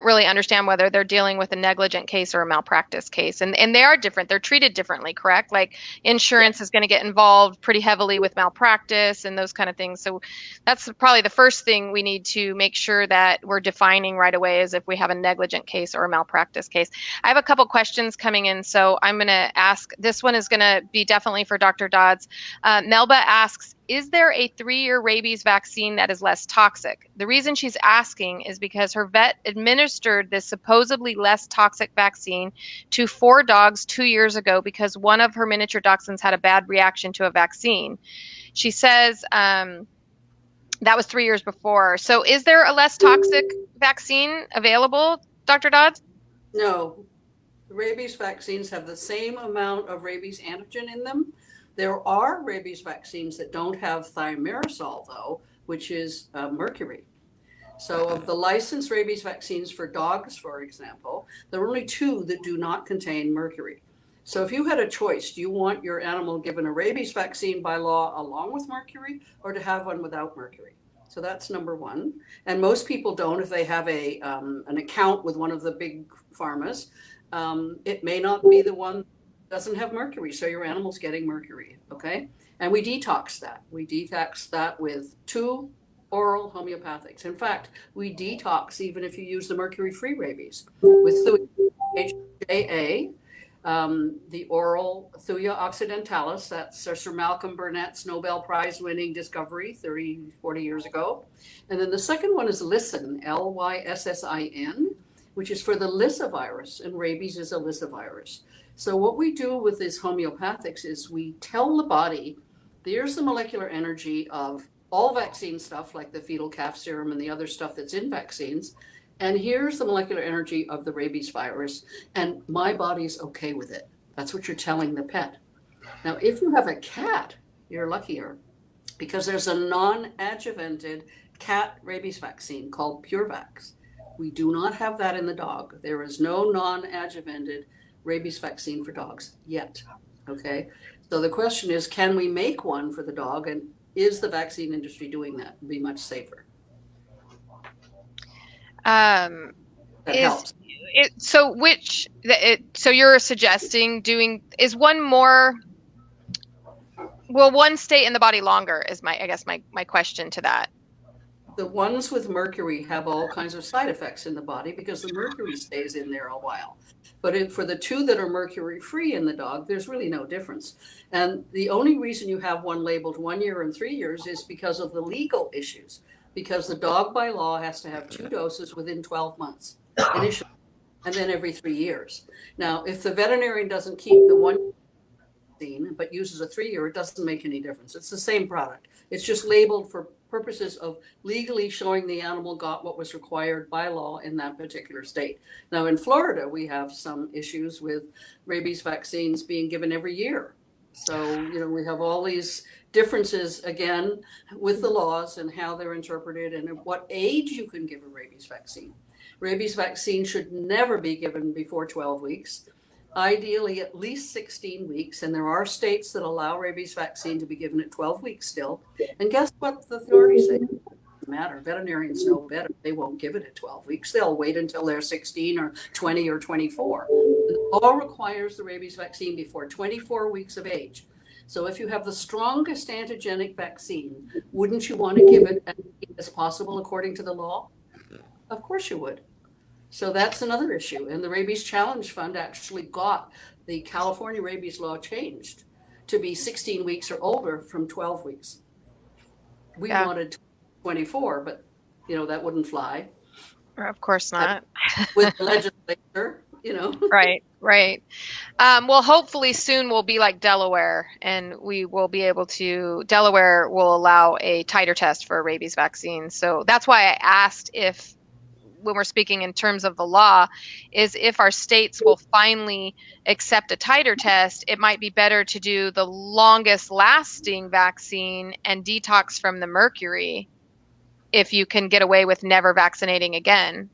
really understand whether they're dealing with a negligent case or a malpractice case. And they are different. They're treated differently, correct? Like insurance is going to get involved pretty heavily with malpractice and those kind of things. So that's probably the first thing we need to make sure that we're defining right away, is if we have a negligent case or a malpractice case. I have a couple questions coming in, so I'm going to ask. This one is going to be definitely for Dr. Dodds. Melba asks, is there a 3-year rabies vaccine that is less toxic? The reason she's asking is because her vet administered this supposedly less toxic vaccine to 4 dogs 2 years ago because one of her miniature dachshunds had a bad reaction to a vaccine. She says that was 3 years before. So is there a less toxic vaccine available, Dr. Dodds? No. Rabies vaccines have the same amount of rabies antigen in them. There are rabies vaccines that don't have thimerosal, though, which is mercury. So of the licensed rabies vaccines for dogs, for example, there are only 2 that do not contain mercury. So if you had a choice, do you want your animal given a rabies vaccine by law along with mercury, or to have one without mercury? So that's number one. And most people don't if they have an account with one of the big pharmas. It may not be the one doesn't have mercury, so your animal's getting mercury, okay? And we detox that. We detox that with 2 oral homeopathics. In fact, we detox even if you use the mercury-free rabies with HJA, the oral Thuja occidentalis. That's Sir Malcolm Burnett's Nobel Prize winning discovery 30, 40 years ago. And then the second one is Lyssin, Lyssin, which is for the Lissa virus, and rabies is a Lissa virus. So what we do with these homeopathics is we tell the body, there's the molecular energy of all vaccine stuff like the fetal calf serum and the other stuff that's in vaccines. And here's the molecular energy of the rabies virus. And my body's okay with it. That's what you're telling the pet. Now, if you have a cat, you're luckier because there's a non-adjuvanted cat rabies vaccine called PureVax. We do not have that in the dog. There is no non-adjuvanted rabies vaccine for dogs yet. Okay. So the question is, can we make one for the dog? And is the vaccine industry doing that? It'd be much safer. That helps. So you're suggesting is one more, will one stay in the body longer is my question to that. The ones with mercury have all kinds of side effects in the body because the mercury stays in there a while. But for the 2 that are mercury free in the dog, there's really no difference. And the only reason you have one labeled 1 year and 3 years is because of the legal issues, because the dog by law has to have 2 doses within 12 months initially, and then every 3 years. Now, if the veterinarian doesn't keep the 1 vaccine but uses a 3-year, it doesn't make any difference. It's the same product. It's just labeled for purposes of legally showing the animal got what was required by law in that particular state. Now in Florida, we have some issues with rabies vaccines being given every year. So, we have all these differences again with the laws and how they're interpreted and at what age you can give a rabies vaccine. Rabies vaccine should never be given before 12 weeks. Ideally at least 16 weeks, and there are states that allow rabies vaccine to be given at 12 weeks still. And guess what the authorities say? It doesn't matter. Veterinarians know better. They won't give it at 12 weeks. They'll wait until they're 16 or 20 or 24. The law requires the rabies vaccine before 24 weeks of age. So if you have the strongest antigenic vaccine, wouldn't you want to give it as late as possible according to the law? Of course you would. So that's another issue. And the Rabies Challenge Fund actually got the California rabies law changed to be 16 weeks or older from 12 weeks. We wanted 24, but that wouldn't fly. Of course not. With the legislature, Right. Well, hopefully soon we'll be like Delaware, and we will be able to, Delaware will allow a titer test for a rabies vaccine. So that's why I asked if, when we're speaking in terms of the law, is if our states will finally accept a titer test, it might be better to do the longest lasting vaccine and detox from the mercury if you can get away with never vaccinating again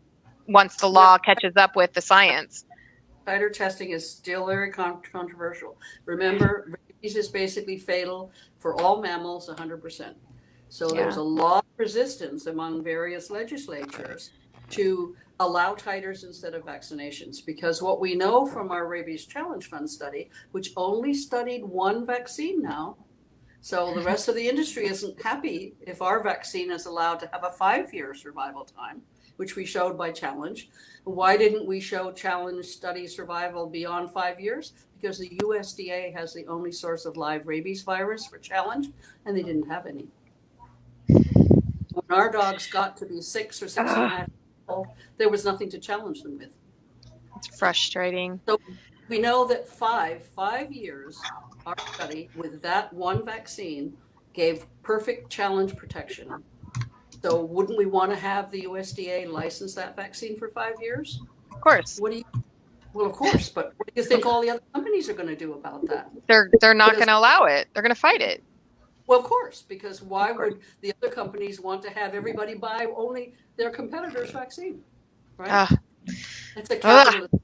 once the law catches up with the science. Titer testing is still very controversial. Remember, rabies is basically fatal for all mammals 100%. So there's a lot of resistance among various legislatures to allow titers instead of vaccinations, because what we know from our Rabies Challenge Fund study, which only studied one vaccine now, so the rest of the industry isn't happy if our vaccine is allowed to have a 5-year survival time, which we showed by Challenge. Why didn't we show Challenge study survival beyond 5 years? Because the USDA has the only source of live rabies virus for Challenge, and they didn't have any. When our dogs got to be 6 or 6.5 years old, there was nothing to challenge them with. It's frustrating. So we know that 5 years, our study with that one vaccine gave perfect challenge protection. So wouldn't we want to have the USDA license that vaccine for 5 years? Of course. Well, of course, but what do you think all the other companies are going to do about that? They're not going to allow it. They're going to fight it. Well, of course, because why would the other companies want to have everybody buy only their competitor's vaccine, right? It's a capitalist.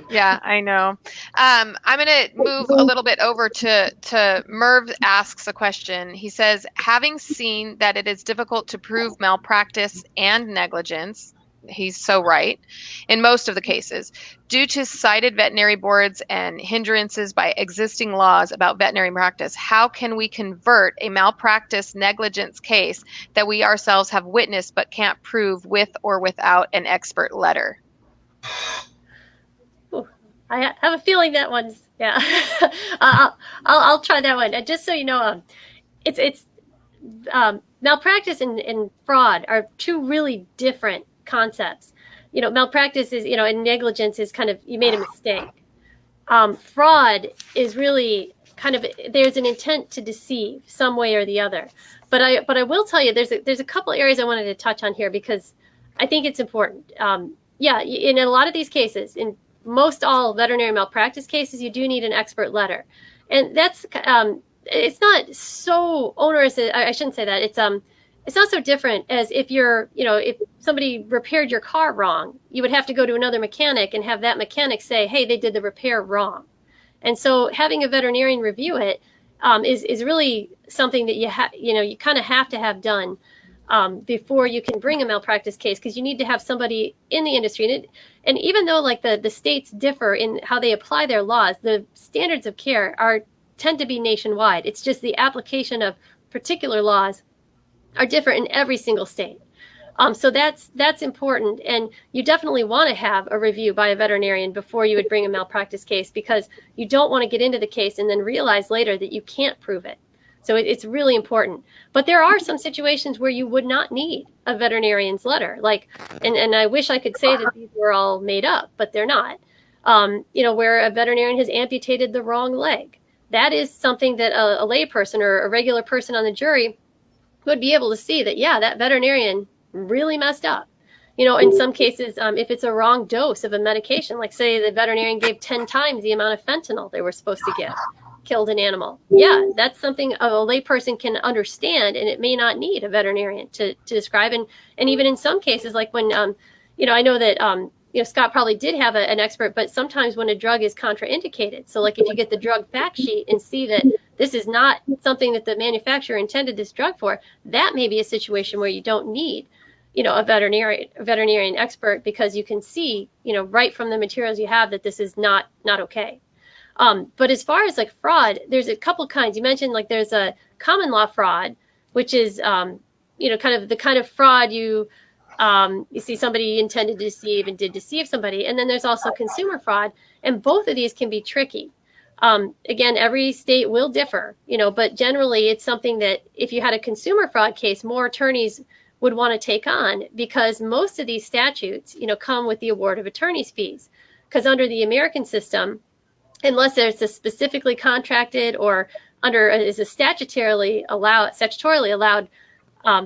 Yeah, I know. I'm going to move a little bit over to Merv asks a question. He says, having seen that it is difficult to prove malpractice and negligence, he's so right, in most of the cases, due to cited veterinary boards and hindrances by existing laws about veterinary practice, how can we convert a malpractice negligence case that we ourselves have witnessed but can't prove with or without an expert letter? I have a feeling that one's, yeah. I'll try that one. Just so you know, it's malpractice and fraud are two really different concepts. Malpractice is, and negligence is kind of, you made a mistake. Fraud is really kind of, there's an intent to deceive some way or the other. But I will tell you, there's a couple areas I wanted to touch on here because I think it's important. In a lot of these cases, in most all veterinary malpractice cases, you do need an expert letter. And that's, it's not so onerous. I shouldn't say that. It's not so different as if if somebody repaired your car wrong, you would have to go to another mechanic and have that mechanic say, hey, they did the repair wrong. And so having a veterinarian review it is really something that you kind of have to have done before you can bring a malpractice case, because you need to have somebody in the industry. And even though like the states differ in how they apply their laws, the standards of care tend to be nationwide. It's just the application of particular laws are different in every single state. So that's important. And you definitely want to have a review by a veterinarian before you would bring a malpractice case, because you don't want to get into the case and then realize later that you can't prove it. So it's really important. But there are some situations where you would not need a veterinarian's letter. And I wish I could say that these were all made up, but they're not. Where a veterinarian has amputated the wrong leg. That is something that a lay person or a regular person on the jury would be able to see that, yeah, that veterinarian really messed up. In some cases, if it's a wrong dose of a medication, like say the veterinarian gave 10 times the amount of fentanyl they were supposed to give, killed an animal. Yeah, that's something a layperson can understand, and it may not need a veterinarian to describe. And even in some cases, like when, I know that, Scott probably did have an expert, but sometimes when a drug is contraindicated, so like if you get the drug fact sheet and see that this is not something that the manufacturer intended this drug for, that may be a situation where you don't need, a veterinarian expert, because you can see, right from the materials you have that this is not okay. But as far as like fraud, there's a couple kinds. You mentioned like there's a common law fraud, which is, kind of the kind of fraud you see somebody intended to deceive and did deceive somebody. And then there's also consumer fraud. And both of these can be tricky. Again, every state will differ, but generally it's something that if you had a consumer fraud case, more attorneys would want to take on, because most of these statutes, come with the award of attorney's fees. Because under the American system, unless there's a specifically contracted or is a statutorily allowed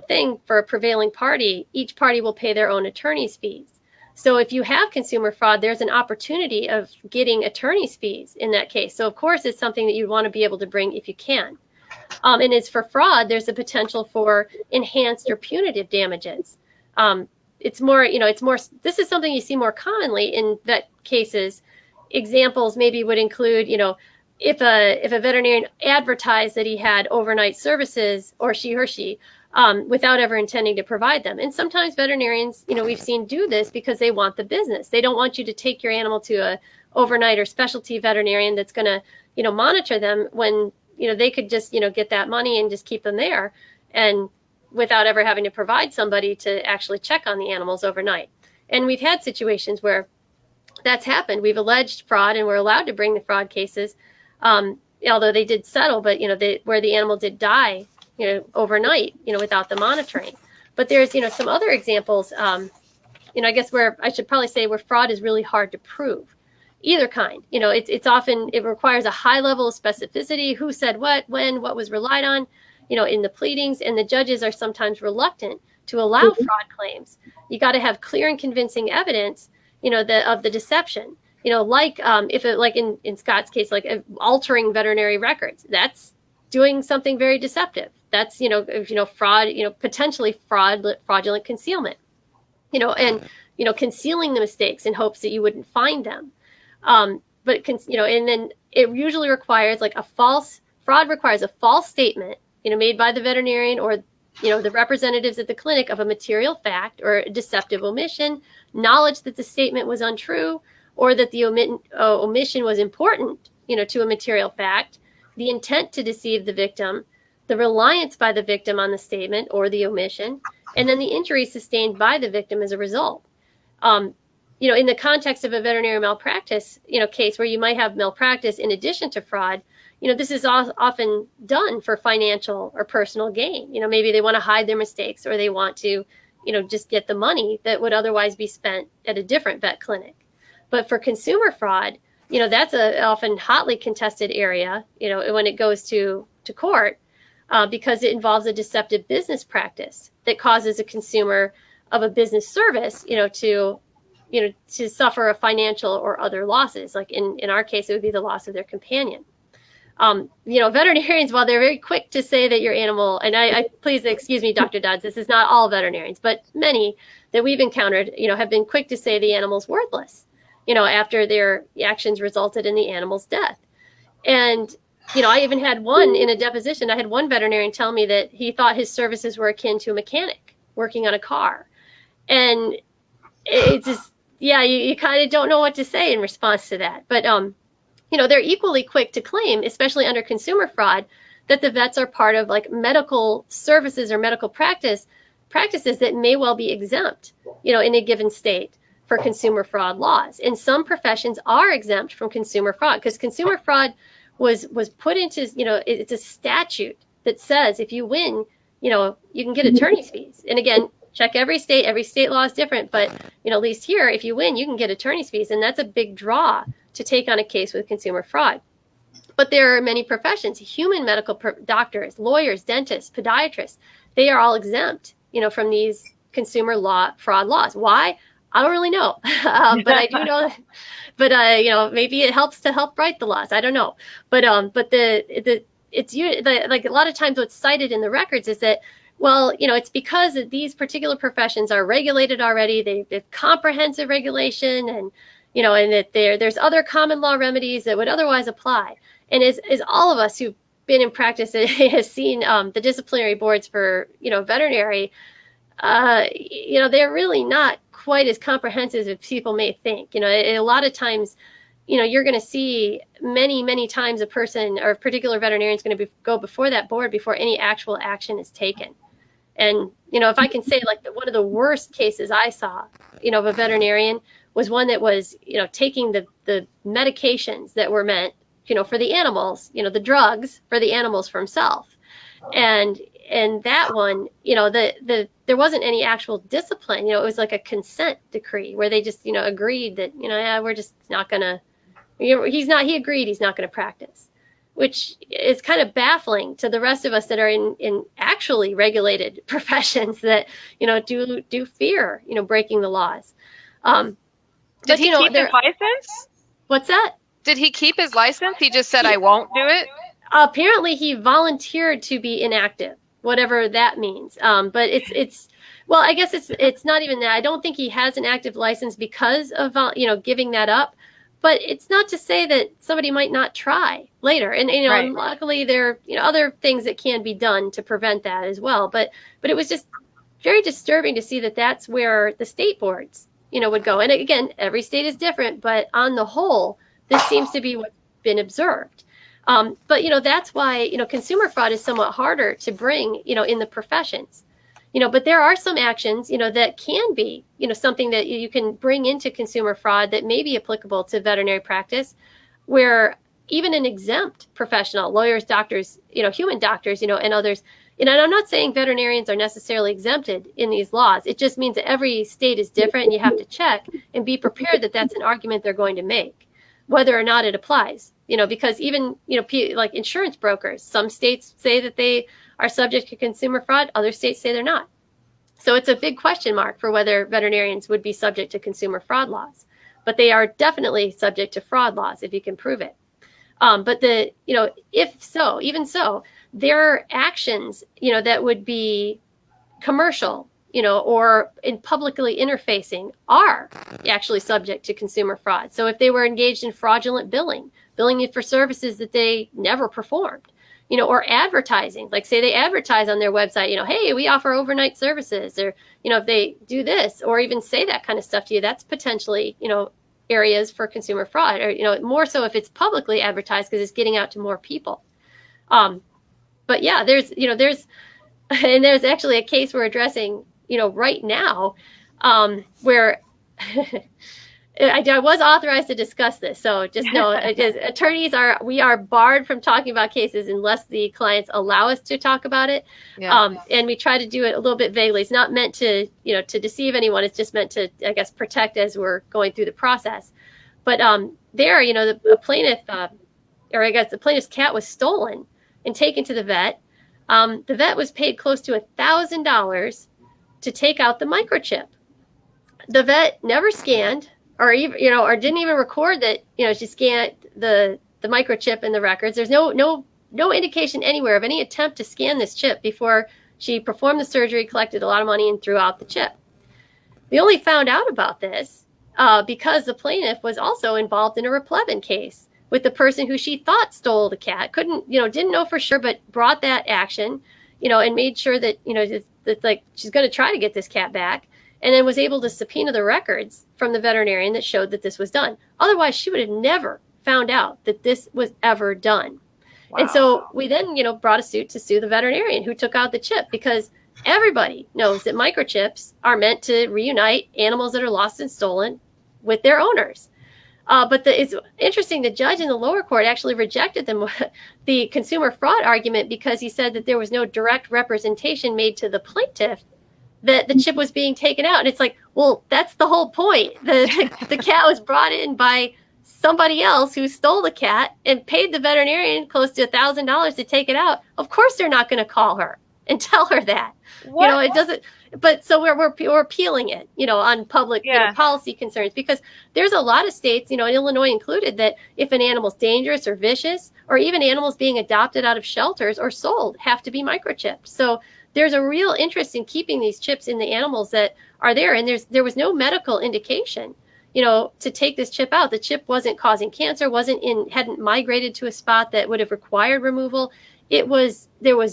thing for a prevailing party, each party will pay their own attorney's fees. So if you have consumer fraud, there's an opportunity of getting attorney's fees in that case. So of course, it's something that you want to be able to bring if you can. And as for fraud, there's a potential for enhanced or punitive damages. It's more, this is something you see more commonly in vet cases. Examples maybe would include, if a veterinarian advertised that he had overnight services, or she without ever intending to provide them. And sometimes veterinarians, we've seen do this because they want the business. They don't want you to take your animal to a overnight or specialty veterinarian that's going to, monitor them when, they could just, get that money and just keep them there, and without ever having to provide somebody to actually check on the animals overnight. And we've had situations where that's happened. We've alleged fraud, and we're allowed to bring the fraud cases, although they did settle, but, where the animal did die, overnight, without the monitoring. But there's, some other examples, I guess where I should probably say where fraud is really hard to prove. Either kind, it's often, it requires a high level of specificity, who said what, when, what was relied on, in the pleadings, and the judges are sometimes reluctant to allow fraud claims. You got to have clear and convincing evidence, of the deception, if it, like in Scott's case, like altering veterinary records, that's doing something very deceptive. That's, fraud, potentially fraudulent concealment, and, concealing the mistakes in hopes that you wouldn't find them. But, and then it usually requires fraud requires a false statement, made by the veterinarian or, the representatives at the clinic of a material fact or a deceptive omission, knowledge that the statement was untrue, or that the omission was important, to a material fact, the intent to deceive the victim, the reliance by the victim on the statement or the omission, and then the injury sustained by the victim as a result. In the context of a veterinary malpractice, case where you might have malpractice in addition to fraud, this is often done for financial or personal gain. Maybe they want to hide their mistakes, or they want to, just get the money that would otherwise be spent at a different vet clinic. But for consumer fraud, that's a often hotly contested area, when it goes to court, because it involves a deceptive business practice that causes a consumer of a business service, to suffer a financial or other losses. Like in our case, it would be the loss of their companion. Veterinarians, while they're very quick to say that your animal, and I please excuse me, Dr. Dodds, this is not all veterinarians, but many that we've encountered, have been quick to say the animal's worthless, after their actions resulted in the animal's death. And, I even had one in a deposition. I had one veterinarian tell me that he thought his services were akin to a mechanic working on a car. And it's just, you kind of don't know what to say in response to that. But, they're equally quick to claim, especially under consumer fraud, that the vets are part of like medical services or medical practices that may well be exempt, in a given state for consumer fraud laws. And some professions are exempt from consumer fraud because consumer fraud was put into, it's a statute that says if you win, you can get attorney's fees. And again, check every state law is different, but, at least here, if you win, you can get attorney's fees. And that's a big draw to take on a case with consumer fraud. But there are many professions, human medical doctors, lawyers, dentists, podiatrists, they are all exempt, from these consumer fraud laws. Why? I don't really know. But I do know that, but, maybe it helps to help write the laws. I don't know. But it's like a lot of times what's cited in the records is that, well, it's because these particular professions are regulated already. They have comprehensive regulation, and and that there's other common law remedies that would otherwise apply. And as all of us who've been in practice has seen the disciplinary boards for veterinary, they're really not quite as comprehensive as people may think. A lot of times, you're going to see many times a person or a particular veterinarian is going to go before that board before any actual action is taken. And, if I can say, like, one of the worst cases I saw, of a veterinarian was one that was, taking the medications that were meant, for the animals, the drugs for the animals for himself. And that one, there wasn't any actual discipline. It was like a consent decree where they just, agreed that, we're just not going to, he agreed he's not going to practice, which is kind of baffling to the rest of us that are in actually regulated professions that, do fear, breaking the laws. Did he keep his license? What's that? Did he keep his license? He just said, I won't do it? Apparently he volunteered to be inactive, whatever that means. But it's well, I guess it's not even that. I don't think he has an active license because of, giving that up. but it's not to say that somebody might not try later. And, Right. and luckily there are, other things that can be done to prevent that as well. But it was just very disturbing to see that that's where the state boards, would go. And again, every state is different, but on the whole, this seems to be what's been observed. But, that's why, consumer fraud is somewhat harder to bring, in the professions. But there are some actions, that can be, something that you can bring into consumer fraud that may be applicable to veterinary practice, where even an exempt professional, lawyers, doctors, human doctors, and others, and I'm not saying veterinarians are necessarily exempted in these laws. It just means that every state is different, and you have to check and be prepared that that's an argument they're going to make, whether or not it applies. Because even, like insurance brokers, some states say that they are subject to consumer fraud. Other states say they're not. So it's a big question mark for whether veterinarians would be subject to consumer fraud laws. But they are definitely subject to fraud laws if you can prove it. But if so, even so, there are actions, that would be commercial, or in publicly interfacing are actually subject to consumer fraud. So if they were engaged in fraudulent billing for services that they never performed, or advertising, like say they advertise on their website, hey, we offer overnight services, or, if they do this, or even say that kind of stuff to you, that's potentially, areas for consumer fraud, or, more so if it's publicly advertised because it's getting out to more people. But yeah, there's actually a case we're addressing, right now, where I was authorized to discuss this. So just know, attorneys we are barred from talking about cases unless the clients allow us to talk about it. Yeah. And we try to do it a little bit vaguely. It's not meant to, to deceive anyone. It's just meant to, I guess, protect as we're going through the process. But there, the plaintiff, or I guess the plaintiff's cat was stolen and taken to the vet. The vet was paid close to $1,000 to take out the microchip. The vet never scanned, or even, or didn't even record that, she scanned the microchip in the records. There's no indication anywhere of any attempt to scan this chip before she performed the surgery, collected a lot of money, and threw out the chip. We only found out about this because the plaintiff was also involved in a replevin case with the person who she thought stole the cat. Didn't know for sure, but brought that action, and made sure that, that like she's going to try to get this cat back. And then was able to subpoena the records from the veterinarian that showed that this was done. Otherwise, she would have never found out that this was ever done. Wow. And so we then, brought a suit to sue the veterinarian who took out the chip, because everybody knows that microchips are meant to reunite animals that are lost and stolen with their owners. But it's interesting, the judge in the lower court actually rejected the consumer fraud argument because he said that there was no direct representation made to the plaintiff that the chip was being taken out. And it's like, well, that's the whole point. The cat was brought in by somebody else who stole the cat and paid the veterinarian close to $1,000 to take it out. Of course, they're not going to call her and tell her that. What? It doesn't. But so we're appealing it, on public policy concerns, because there's a lot of states, Illinois included, that if an animal's dangerous or vicious, or even animals being adopted out of shelters or sold, have to be microchipped. So there's a real interest in keeping these chips in the animals that are there. And there was no medical indication, to take this chip out. The chip wasn't causing cancer, hadn't migrated to a spot that would have required removal. There was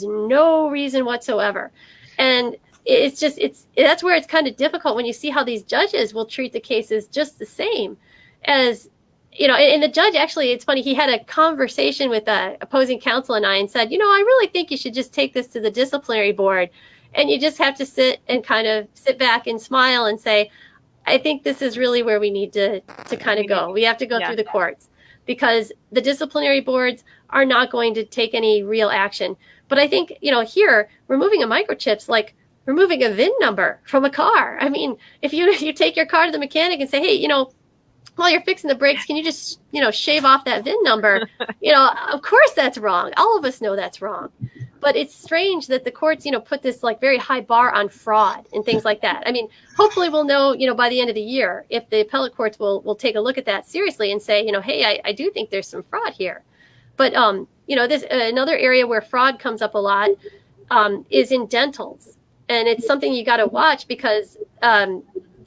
no reason whatsoever. And that's where it's kind of difficult when you see how these judges will treat the cases just the same as, and the judge actually, it's funny, he had a conversation with opposing counsel and I and said, I really think you should just take this to the disciplinary board, and you just have to sit back and smile and say, I think this is really where we need to kind of go. We have to go through the courts, because the disciplinary boards are not going to take any real action. But I think, here, removing a microchip's like removing a VIN number from a car. I mean, if you take your car to the mechanic and say, hey, while you're fixing the brakes, can you just, shave off that VIN number? Of course that's wrong. All of us know that's wrong. But it's strange that the courts, put this like very high bar on fraud and things like that. I mean, hopefully we'll know, by the end of the year, if the appellate courts will take a look at that seriously and say, hey, I do think there's some fraud here. But, this another area where fraud comes up a lot is in dentals. And it's something you got to watch, because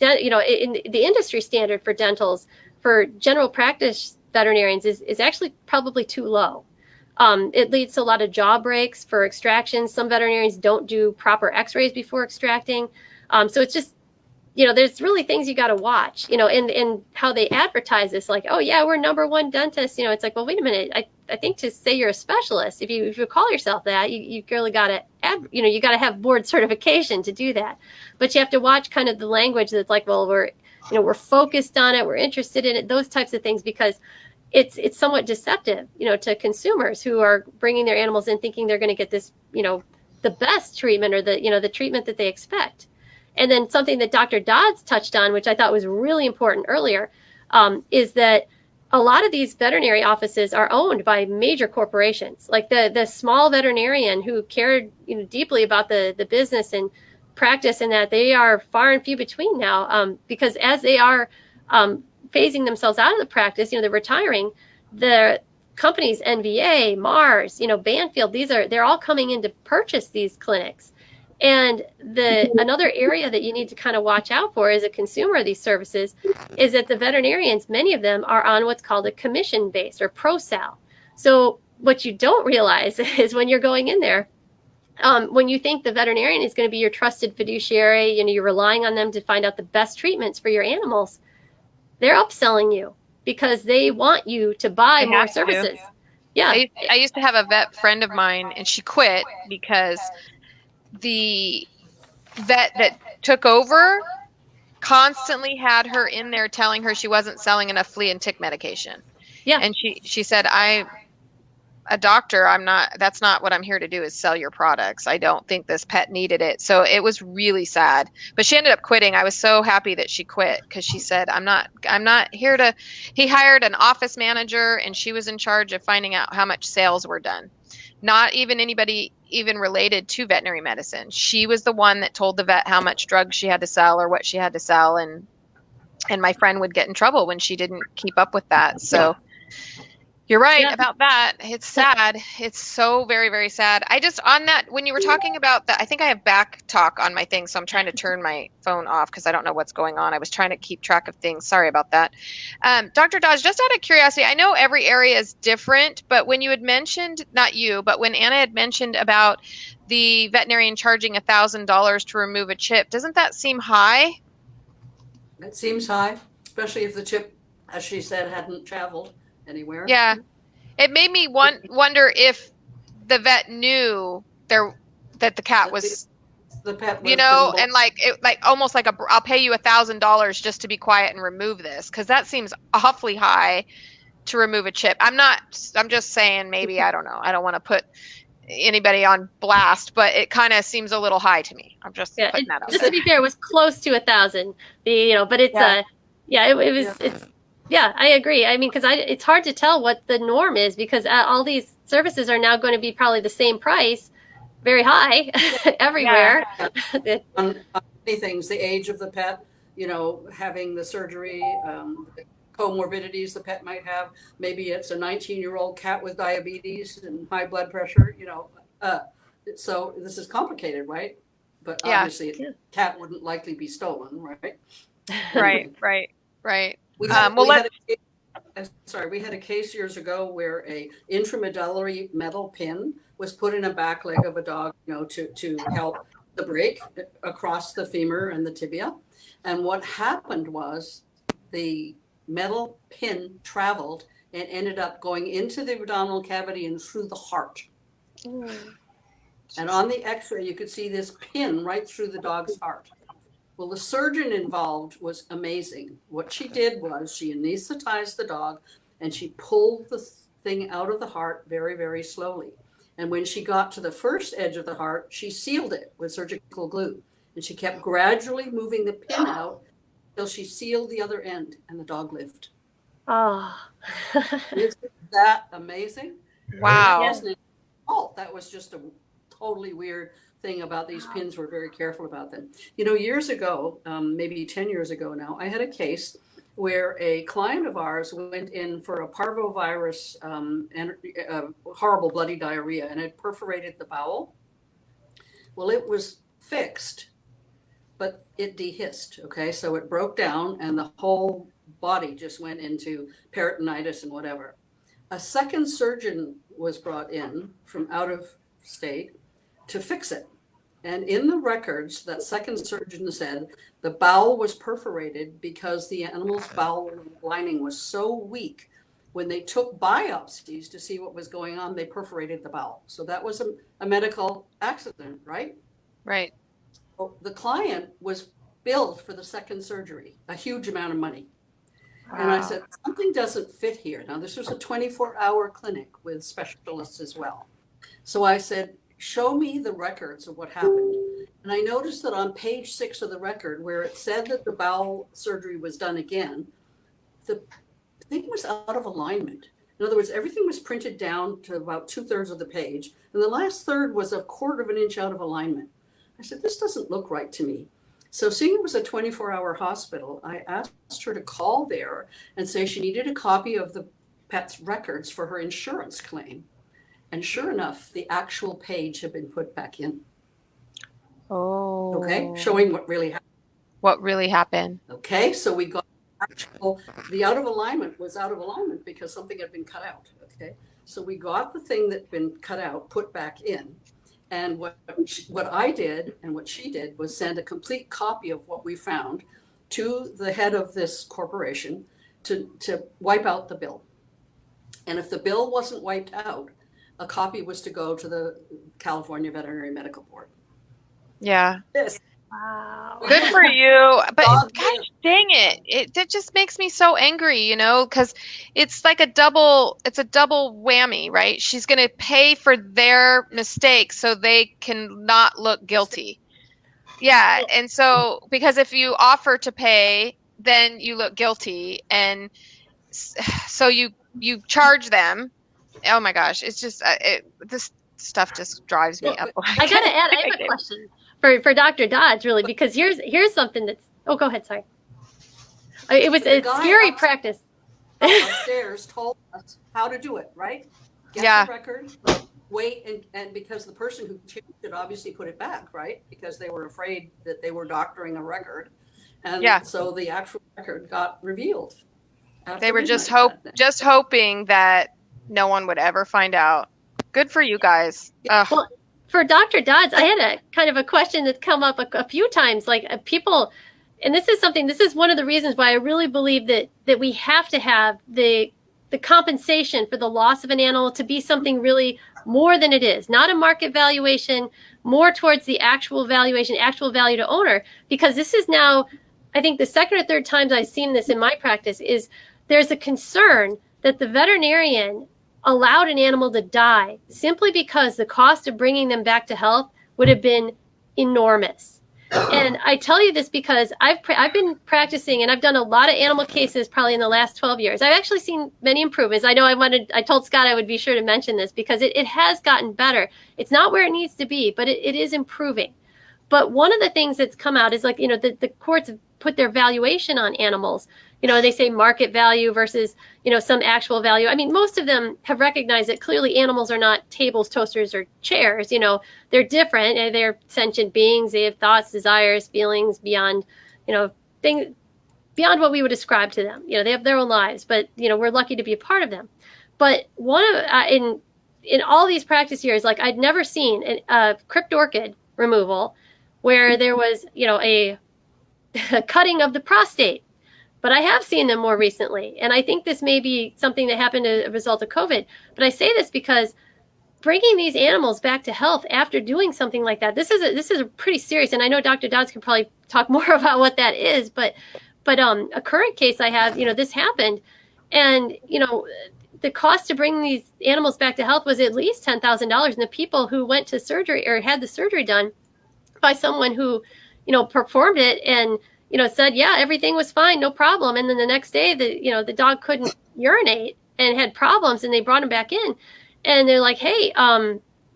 in the industry standard for dentals for general practice veterinarians is actually probably too low. It leads to a lot of jaw breaks for extractions. Some veterinarians don't do proper x-rays before extracting. So it's just, there's really things you got to watch, and how they advertise this, like, oh yeah, we're #1 dentist. It's like, well, wait a minute. I think to say you're a specialist, if you call yourself that, you really got to you got to have board certification to do that. But you have to watch kind of the language that's like, well, we're focused on it, we're interested in it, those types of things, because it's somewhat deceptive, to consumers who are bringing their animals in thinking they're going to get this, the best treatment, or the treatment that they expect. And then something that Dr. Dodds touched on, which I thought was really important earlier, is that a lot of these veterinary offices are owned by major corporations, like the small veterinarian who cared deeply about the business and practice, and that they are far and few between now, because as they are phasing themselves out of the practice, they're retiring. The companies, NVA, Mars, Banfield, they're all coming in to purchase these clinics. And another area that you need to kind of watch out for as a consumer of these services is that the veterinarians, many of them, are on what's called a commission base, or pro-sal. So what you don't realize is when you're going in there, when you think the veterinarian is going to be your trusted fiduciary, you're relying on them to find out the best treatments for your animals, they're upselling you because they want you to buy more services. Yeah. I used to have a vet friend of mine, and she quit because the vet that took over constantly had her in there telling her she wasn't selling enough flea and tick medication. Yeah. And she said, a doctor, that's not what I'm here to do, is sell your products. I don't think this pet needed it. So it was really sad, but she ended up quitting. I was so happy that she quit, because she said, I'm not here to, he hired an office manager, and she was in charge of finding out how much sales were done. Not even anybody even related to veterinary medicine. She was the one that told the vet how much drugs she had to sell or what she had to sell. And my friend would get in trouble when she didn't keep up with that. So you're right about that. It's sad. It's so very, very sad. I just, on that, when you were talking about that, I think I have back talk on my thing, so I'm trying to turn my phone off because I don't know what's going on. I was trying to keep track of things. Sorry about that. Dr. Dodds, just out of curiosity, I know every area is different, but when you had mentioned, not you, but when Anna had mentioned about the veterinarian charging $1,000 to remove a chip, doesn't that seem high? It seems high, especially if the chip, as she said, hadn't traveled anywhere. Yeah. It made me wonder if the vet knew that the cat was, the pet was, and like almost like I'll pay you $1,000 just to be quiet and remove this, because that seems awfully high to remove a chip. I'm just saying, maybe, I don't know. I don't want to put anybody on blast, but it kind of seems a little high to me. I'm just putting that out just there. To be fair, it was close to 1,000. But it's it was. It's I agree. I mean, because it's hard to tell what the norm is, because all these services are now going to be probably the same price, very high everywhere. Yeah. On many things, the age of the pet, having the surgery, comorbidities the pet might have. Maybe it's a 19-year-old cat with diabetes and high blood pressure, so this is complicated, right? But obviously a cat wouldn't likely be stolen, right? Right. We had a case years ago where a intramedullary metal pin was put in a back leg of a dog, to help the break across the femur and the tibia. And what happened was the metal pin traveled and ended up going into the abdominal cavity and through the heart. And on the x-ray, you could see this pin right through the dog's heart. Well, the surgeon involved was amazing. What she did was she anesthetized the dog, and she pulled the thing out of the heart very, very slowly. And when she got to the first edge of the heart, she sealed it with surgical glue. And she kept gradually moving the pin out until she sealed the other end, and the dog lived. Oh. Isn't that amazing? Wow. That wasn't that was just a totally weird thing about these pins. We're very careful about them. Years ago, maybe 10 years ago now, I had a case where a client of ours went in for a parvovirus and horrible bloody diarrhea, and it perforated the bowel. Well, it was fixed, but it dehisced. Okay, so it broke down and the whole body just went into peritonitis and whatever. A second surgeon was brought in from out of state to fix it. And in the records, that second surgeon said the bowel was perforated because the animal's bowel lining was so weak. When they took biopsies to see what was going on, they perforated the bowel. So that was a medical accident, right? Right. So the client was billed for the second surgery, a huge amount of money. Wow. And I said, something doesn't fit here. Now, this was a 24-hour clinic with specialists as well. So I said, show me the records of what happened. And I noticed that on page 6 of the record, where it said that the bowel surgery was done again, the thing was out of alignment. In other words, everything was printed down to about 2/3 of the page, and the last third was 1/4 of an inch out of alignment. I said, this doesn't look right to me. So seeing it was a 24-hour hospital, I asked her to call there and say she needed a copy of the pet's records for her insurance claim. And sure enough, the actual page had been put back in. Oh. Okay, showing what really happened. What really happened. Okay, so we got the out of alignment was out of alignment because something had been cut out. Okay, so we got the thing that had been cut out put back in. And what I did and what she did was send a complete copy of what we found to the head of this corporation to wipe out the bill. And if the bill wasn't wiped out, a copy was to go to the California Veterinary Medical Board. Yeah. Yes. Wow. Good for you. But God, gosh dang it. That just makes me so angry, you know, because it's like a double whammy, right? She's going to pay for their mistakes so they can not look guilty. Yeah. And so, because if you offer to pay, then you look guilty. And so you charge them. Oh my gosh. It's just, this stuff just drives me up. I got to add, I have a question for Dr. Dodds, really, because here's something that's, oh, go ahead, sorry. It was a scary practice. Upstairs told us how to do it, right? Get the record, wait, and because the person who changed it obviously put it back, right? Because they were afraid that they were doctoring a record. And so the actual record got revealed. They were just hoping that no one would ever find out. Good for you guys. Well, for Dr. Dodds, I had a kind of a question that's come up a few times, like people, and this is one of the reasons why I really believe that we have to have the compensation for the loss of an animal to be something really more than it is, not a market valuation, more towards the actual valuation, actual value to owner, because this is now, I think the second or third times I've seen this in my practice is there's a concern that the veterinarian allowed an animal to die simply because the cost of bringing them back to health would have been enormous. And I tell you this because I've been practicing and I've done a lot of animal cases probably in the last 12 years. I've actually seen many improvements. I know I told Scott I would be sure to mention this because it has gotten better. It's not where it needs to be, but it is improving. But one of the things that's come out is like, you know, the courts have put their valuation on animals. You know, they say market value versus, you know, some actual value. I mean, most of them have recognized that clearly animals are not tables, toasters, or chairs. You know, they're different. They're sentient beings. They have thoughts, desires, feelings beyond, you know, things beyond what we would ascribe to them. You know, they have their own lives, but, you know, we're lucky to be a part of them. But one of, in all these practice years, like I'd never seen a crypt orchid removal where there was, you know, a cutting of the prostate. But I have seen them more recently. And I think this may be something that happened as a result of COVID. But I say this because bringing these animals back to health after doing something like that, this is a pretty serious, and I know Dr. Dodds could probably talk more about what that is, but a current case I have, you know, this happened. And, you know, the cost to bring these animals back to health was at least $10,000. And the people who went to surgery or had the surgery done by someone who, you know, performed it and, you know, said, yeah, everything was fine, no problem. And then the next day, the dog couldn't urinate and had problems, and they brought him back in. And they're like, hey,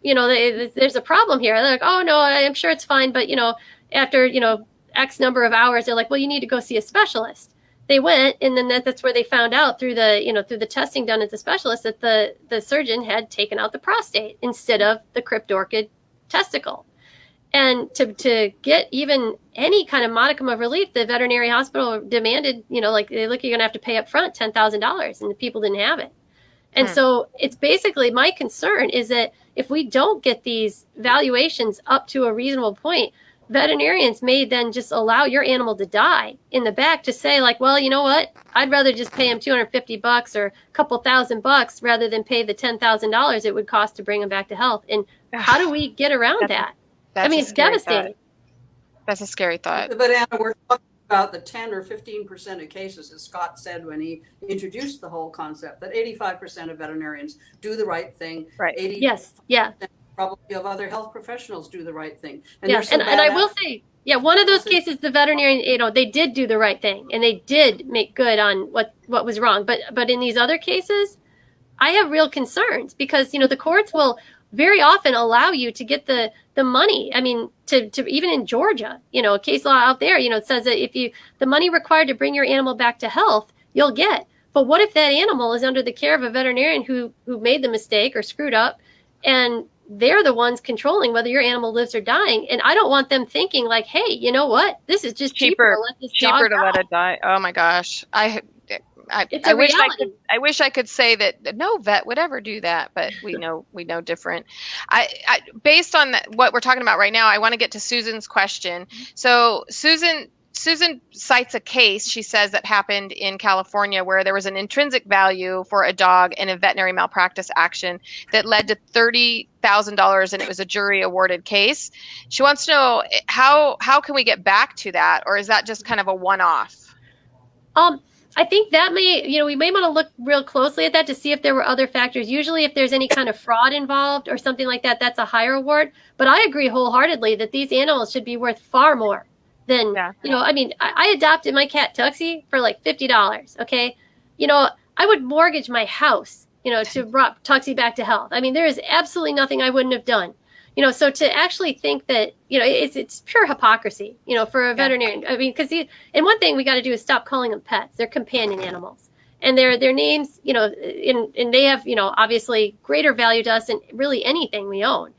you know, there's a problem here. They're like, oh, no, I'm sure it's fine. But, you know, after, you know, X number of hours, they're like, well, you need to go see a specialist. They went, and then that's where they found out through the testing done at the specialist that the surgeon had taken out the prostate instead of the crypt orchid testicle. And to get even any kind of modicum of relief, the veterinary hospital demanded, like, look, you're going to have to pay up front $10,000, and the people didn't have it. And so it's basically, my concern is that if we don't get these valuations up to a reasonable point, veterinarians may then just allow your animal to die in the back to say, like, well, you know what? I'd rather just pay him $250 or a couple $1,000 rather than pay the $10,000 it would cost to bring him back to health. And how do we get around that? I mean, it's devastating. That's a scary thought. But Anna, we're talking about the 10 or 15% of cases, as Scott said when he introduced the whole concept, that 85% of veterinarians do the right thing. Right. 80% Yes. Yeah. probably of other health professionals do the right thing. And I will say, one of those cases, the veterinarian, they did do the right thing, and they did make good on what was wrong. But in these other cases, I have real concerns because, the courts will very often allow you to get the money. I mean, to even in Georgia, a case law out there, it says that if the money required to bring your animal back to health, you'll get. But what if that animal is under the care of a veterinarian who made the mistake or screwed up, and they're the ones controlling whether your animal lives or dying? And I don't want them thinking like, hey, you know what? This is just cheaper to let this dog die. Let it die. Oh my gosh. I wish I could say that no vet would ever do that, but we know different. I based on what we're talking about right now, I want to get to Susan's question. So Susan cites a case, she says, that happened in California where there was an intrinsic value for a dog in a veterinary malpractice action that led to $30,000, and it was a jury awarded case. She wants to know how can we get back to that, or is that just kind of a one-off? I think that we may want to look real closely at that to see if there were other factors. Usually if there's any kind of fraud involved or something like that, that's a higher award. But I agree wholeheartedly that these animals should be worth far more than, I mean, I adopted my cat Tuxie for like $50. Okay. I would mortgage my house, to bring Tuxie back to health. I mean, there is absolutely nothing I wouldn't have done. So to actually think that, it's pure hypocrisy, for a veterinarian. I mean, because and one thing we got to do is stop calling them pets. They're companion animals, and their names, and they have, obviously greater value to us than really anything we own.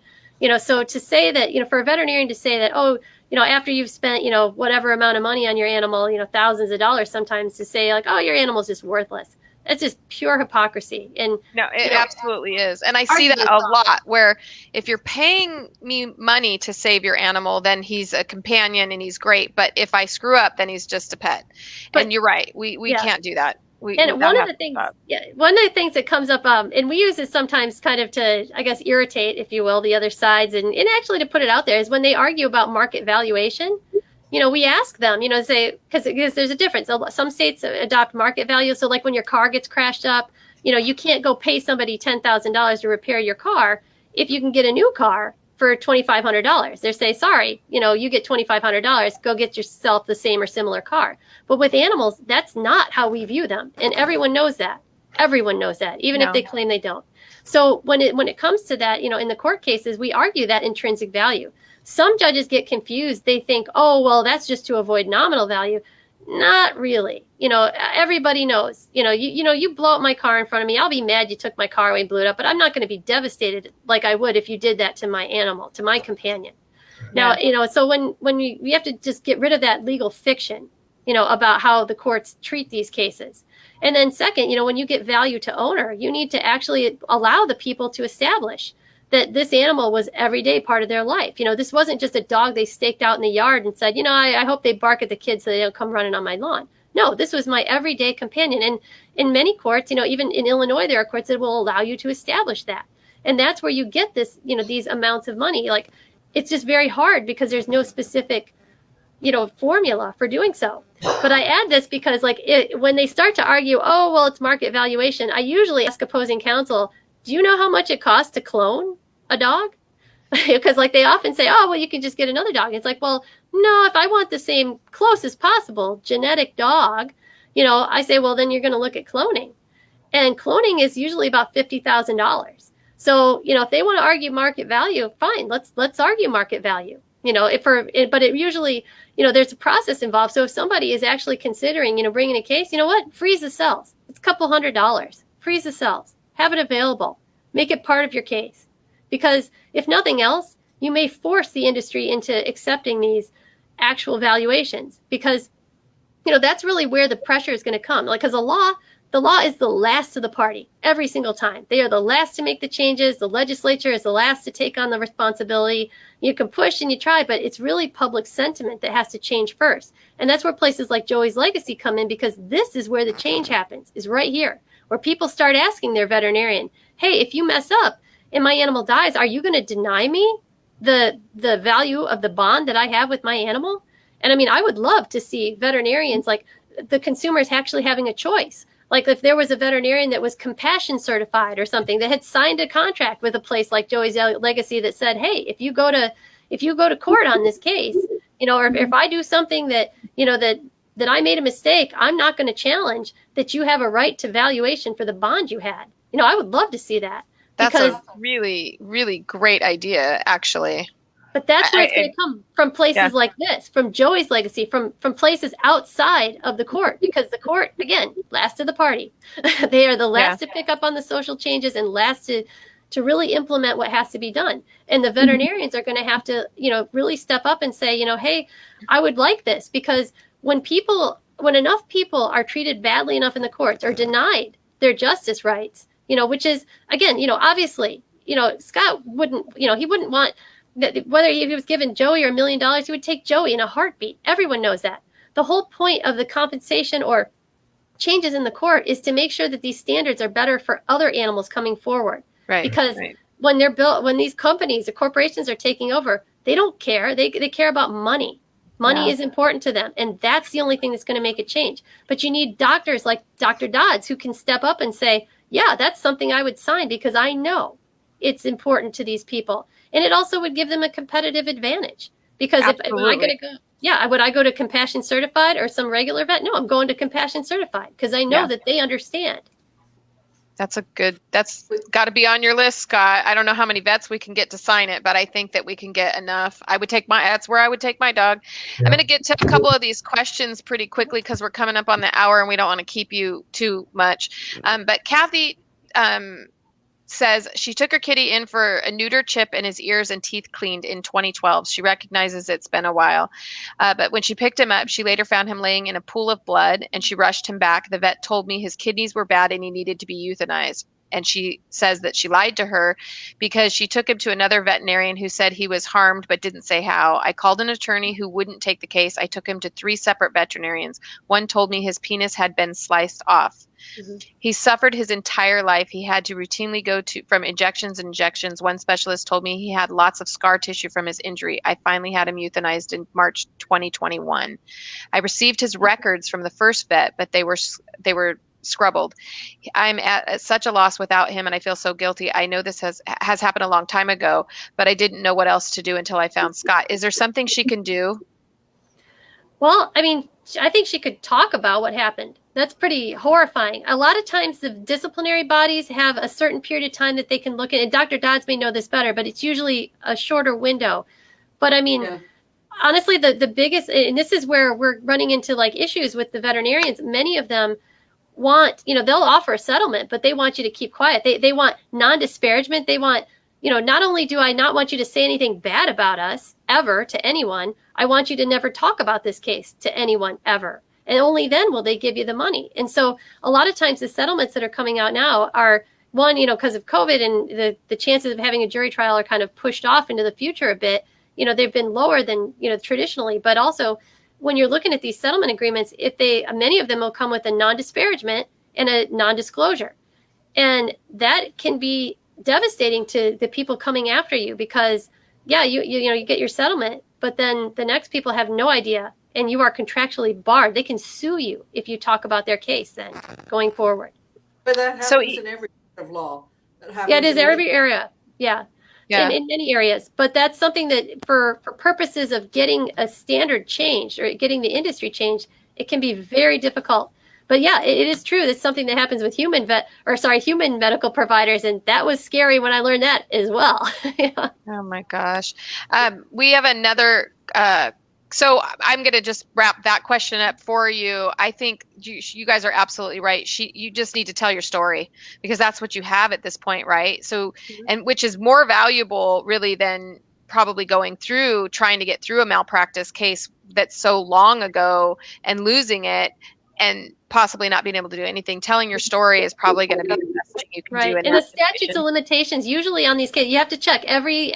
So to say that, for a veterinarian to say that, oh, after you've spent, whatever amount of money on your animal, thousands of dollars sometimes, to say like, oh, your animal's just worthless. That's just pure hypocrisy. And no, it absolutely is. And I see that a lot, where if you're paying me money to save your animal, then he's a companion and he's great. But if I screw up, then he's just a pet. And you're right. We can't do that. One of the things that comes up, and we use this sometimes kind of to, I guess, irritate, if you will, the other sides, and actually to put it out there, is when they argue about market valuation. We ask them, say, because there's a difference. Some states adopt market value. So like when your car gets crashed up, you can't go pay somebody $10,000 to repair your car if you can get a new car for $2,500. They say, sorry, you get $2,500, go get yourself the same or similar car. But with animals, that's not how we view them. And everyone knows that. Everyone knows that, even if they claim they don't. So when it comes to that, in the court cases, we argue that intrinsic value. Some judges get confused. They think, oh, well, that's just to avoid nominal value. Not really. Everybody knows, you blow up my car in front of me. I'll be mad you took my car away and blew it up, but I'm not going to be devastated like I would if you did that to my animal, to my companion. Yeah. Now, so when we have to just get rid of that legal fiction, about how the courts treat these cases. And then second, when you get value to owner, you need to actually allow the people to establish that this animal was everyday part of their life. This wasn't just a dog they staked out in the yard and said, I hope they bark at the kids so they don't come running on my lawn. No, this was my everyday companion. And in many courts, even in Illinois, there are courts that will allow you to establish that. And that's where you get this, these amounts of money. Like, it's just very hard because there's no specific, formula for doing so. But I add this because when they start to argue, oh, well, it's market valuation, I usually ask opposing counsel, do you know how much it costs to clone a dog? Because they often say, oh, well, you can just get another dog. It's like, well, no, if I want the same closest possible genetic dog, I say, well, then you're going to look at cloning. And cloning is usually about $50,000. So, if they want to argue market value, fine, let's argue market value. But it usually, there's a process involved. So if somebody is actually considering, bringing a case, freeze the cells. It's a couple $100. Freeze the cells. Have it available. Make it part of your case. Because if nothing else, you may force the industry into accepting these actual valuations, because that's really where the pressure is going to come. Like, because the law is the last of the party every single time. They are the last to make the changes. The legislature is the last to take on the responsibility. You can push and you try, but it's really public sentiment that has to change first. And that's where places like Joey's Legacy come in, because this is where the change happens, is right here, where people start asking their veterinarian, hey, if you mess up and my animal dies, are you going to deny me the value of the bond that I have with my animal? And I mean, I would love to see veterinarians, like the consumers, actually having a choice. Like if there was a veterinarian that was compassion certified or something, that had signed a contract with a place like Joey's Legacy that said, hey, if you go to court on this case, or if I do something that, that I made a mistake, I'm not going to challenge that you have a right to valuation for the bond you had. I would love to see that. That's a really, really great idea, actually. But that's where it's going to come from, places like this, from Joey's Legacy, from places outside of the court, because the court, again, last of the party. They are the last to pick up on the social changes and last to really implement what has to be done. And the veterinarians are going to have to, really step up and say, hey, I would like this, because when enough people are treated badly enough in the courts or denied their justice rights, which is, again, obviously, Scott wouldn't, he wouldn't want, whether he was given Joey or $1 million, he would take Joey in a heartbeat. Everyone knows that. The whole point of the compensation or changes in the court is to make sure that these standards are better for other animals coming forward. Right. Because when they're built, when these companies, the corporations are taking over, they don't care. They care about money. Money is important to them. And that's the only thing that's going to make it change. But you need doctors like Dr. Dodds who can step up and say, yeah, that's something I would sign, because I know it's important to these people. And it also would give them a competitive advantage, because if I'm going to go, would I go to Compassion Certified or some regular vet? No, I'm going to Compassion Certified, because I know that they understand. That's got to be on your list, Scott. I don't know how many vets we can get to sign it, but I think that we can get enough. That's where I would take my dog. Yeah. I'm going to get to a couple of these questions pretty quickly, because we're coming up on the hour and we don't want to keep you too much. But Kathy, says she took her kitty in for a neuter chip and his ears and teeth cleaned in 2012. She recognizes it's been a while. But when she picked him up, she later found him laying in a pool of blood and she rushed him back. The vet told me his kidneys were bad and he needed to be euthanized. And she says that she lied to her because she took him to another veterinarian who said he was harmed but didn't say how. I called an attorney who wouldn't take the case. I took him to 3 separate veterinarians. One told me his penis had been sliced off. Mm-hmm. He suffered his entire life. He had to routinely go from injections and injections. One specialist told me he had lots of scar tissue from his injury. I finally had him euthanized in March 2021. I received his records from the first vet, but they were scrubbled. I'm at such a loss without him, and I feel so guilty. I know this has happened a long time ago, but I didn't know what else to do until I found Scott. Is there something she can do? Well, I mean, I think she could talk about what happened. That's pretty horrifying. A lot of times the disciplinary bodies have a certain period of time that they can look at, and Dr. Dodds may know this better, but it's usually a shorter window. But I mean, honestly, the biggest, and this is where we're running into like issues with the veterinarians. Many of them want, they'll offer a settlement, but they want you to keep quiet. They want non-disparagement. They want, not only do I not want you to say anything bad about us ever to anyone, I want you to never talk about this case to anyone ever. And only then will they give you the money. And so a lot of times the settlements that are coming out now are, one, because of COVID and the chances of having a jury trial are kind of pushed off into the future a bit. They've been lower than, traditionally, but also when you're looking at these settlement agreements, many of them will come with a non-disparagement and a non-disclosure. And that can be devastating to the people coming after you, because you get your settlement, but then the next people have no idea, and you are contractually barred. They can sue you if you talk about their case then going forward. But that happens in every area of law. It is every area. Yeah. In many areas. But that's something that for purposes of getting a standard changed or getting the industry changed, it can be very difficult. But it is true. That's something that happens with human medical providers. And that was scary when I learned that as well. Oh my gosh. We have another, so I'm going to just wrap that question up for you. I think you guys are absolutely right. You just need to tell your story, because that's what you have at this point, right? So, and which is more valuable really than probably going through trying to get through a malpractice case that's so long ago and losing it and possibly not being able to do anything. Telling your story is probably going to be the best thing you can do Right. in And that the statutes situation. of limitations usually on these cases, you have to check every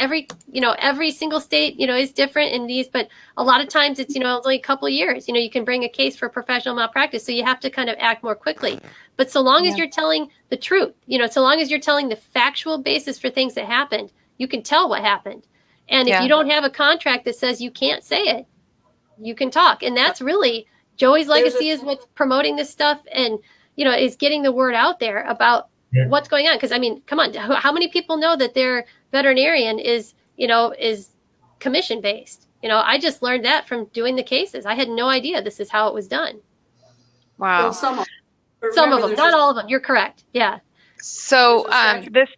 single state, is different in these, but a lot of times it's, it's only a couple of years, you can bring a case for professional malpractice. So you have to kind of act more quickly. But so long as you're telling the truth, so long as you're telling the factual basis for things that happened, you can tell what happened. And if you don't have a contract that says you can't say it, you can talk. And that's really Joey's legacy is what's promoting this stuff and, is getting the word out there about what's going on. Because, I mean, come on, how many people know that their veterinarian is commission based? I just learned that from doing the cases. I had no idea this is how it was done. Wow. Well, some of them, not all of them. You're correct. Yeah. So this.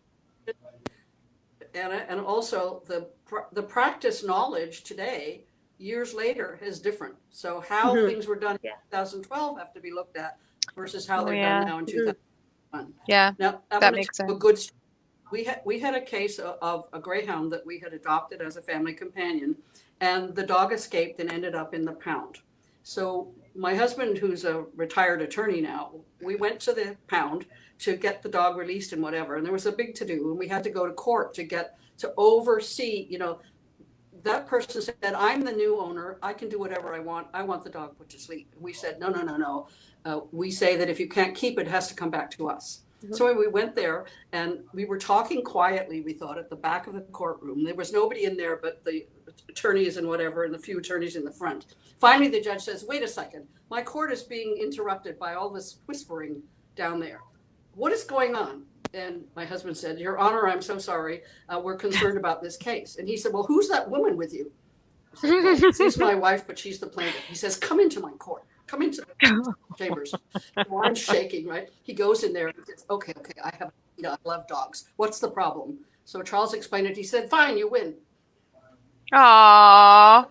And also the practice knowledge today, years later, is different. So how things were done in 2012 have to be looked at versus how they're done now in 2001. Yeah, now that makes sense. A good story. We had a case of a greyhound that we had adopted as a family companion, and the dog escaped and ended up in the pound. So my husband, who's a retired attorney now, we went to the pound to get the dog released and whatever, and there was a big to-do, and we had to go to court to oversee, that person said, I'm the new owner. I can do whatever I want. I want the dog put to sleep. And we said, no. We say that if you can't keep it, it has to come back to us. So we went there and we were talking quietly, we thought, at the back of the courtroom. There was nobody in there but the attorneys and whatever, and the few attorneys in the front. Finally, the judge says, wait a second. My court is being interrupted by all this whispering down there. What is going on? And my husband said, Your Honor, I'm so sorry. We're concerned about this case. And he said, well, who's that woman with you? I said, well, she's my wife, but she's the plaintiff. He says, come into my court. Come into the chambers. So I'm shaking, right? He goes in there and he says, okay, I love dogs. What's the problem? So Charles explained it. He said, fine, you win. Aww,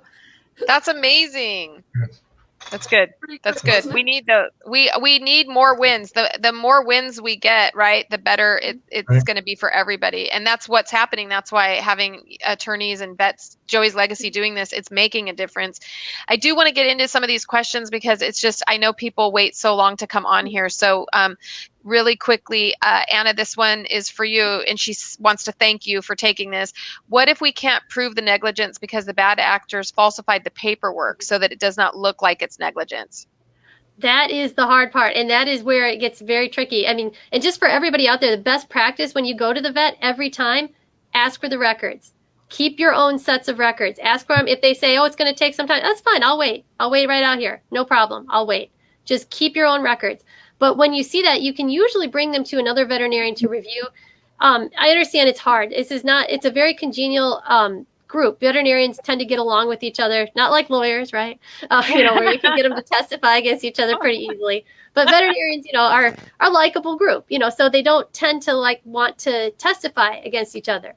that's amazing. That's good. That's good. We need we need more wins. The more wins we get, right, the better it's going to be for everybody. And that's what's happening. That's why having attorneys and vets, Joey's legacy doing this, it's making a difference. I do want to get into some of these questions because it's just, I know people wait so long to come on here. So really quickly, Anna, this one is for you, and she wants to thank you for taking this. What if we can't prove the negligence because the bad actors falsified the paperwork so that it does not look like it's negligence? That is the hard part, and that is where it gets very tricky. I mean, and just for everybody out there, the best practice when you go to the vet every time, ask for the records. Keep your own sets of records. Ask for them. If they say, oh, it's going to take some time, that's fine. I'll wait. I'll wait right out here. No problem. I'll wait. Just keep your own records. But when you see that, you can usually bring them to another veterinarian to review. I understand it's hard. It's a very congenial group. Veterinarians tend to get along with each other, not like lawyers, right? Where you can get them to testify against each other pretty easily. But veterinarians, are a likable group, so they don't tend to want to testify against each other.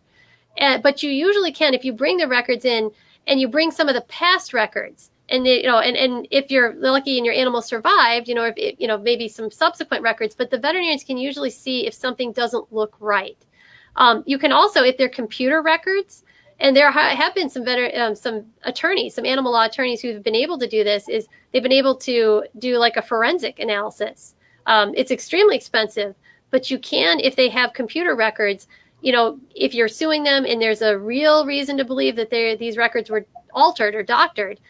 But you usually can if you bring the records in and you bring some of the past records. And and if you're lucky and your animal survived, or if maybe some subsequent records, but the veterinarians can usually see if something doesn't look right. You can also, if they're computer records, and there have been some attorneys, some animal law attorneys who have been able to do this, is they've been able to do like a forensic analysis. It's extremely expensive, but you can, if they have computer records, if you're suing them and there's a real reason to believe that these records were altered or doctored,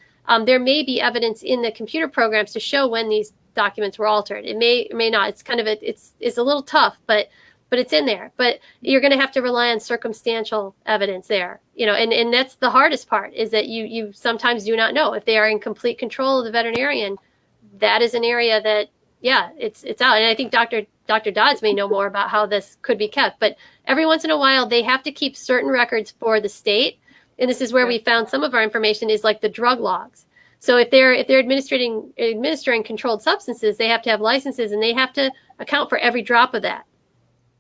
there may be evidence in the computer programs to show when these documents were altered. It may not. It's kind of it's a little tough, but it's in there. But you're going to have to rely on circumstantial evidence there. And that's the hardest part, is that you sometimes do not know if they are in complete control of the veterinarian. That is an area that it's out. And I think Dr. Dodds may know more about how this could be kept. But every once in a while, they have to keep certain records for the state. And this is where we found some of our information is like the drug logs. So if they're administering controlled substances, they have to have licenses and they have to account for every drop of that.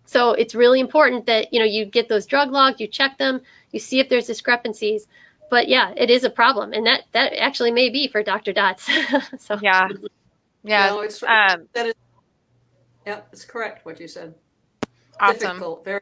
So it's really important that, you get those drug logs, you check them, you see if there's discrepancies. But it is a problem. And that actually may be for Dr. Dodds. So Yeah. No, it's it's correct what you said. Awesome. Difficult, very.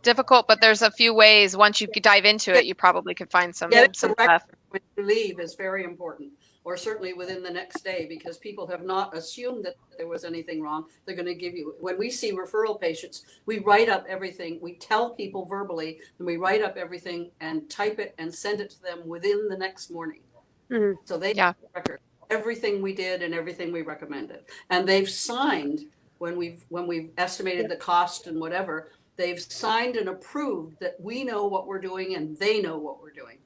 difficult, but there's a few ways. Once you dive into it, you probably could find some Getting the stuff. record when you leave is very important, or certainly within the next day, because people have not assumed that there was anything wrong. They're going to give you, when we see referral patients, we write up everything. We tell people verbally, and we write up everything and type it and send it to them within the next morning. Mhm. So they Yeah. have a record, everything we did and everything we recommended. And they've signed when we've estimated the cost and whatever, they've signed and approved that we know what we're doing and they know what we're doing.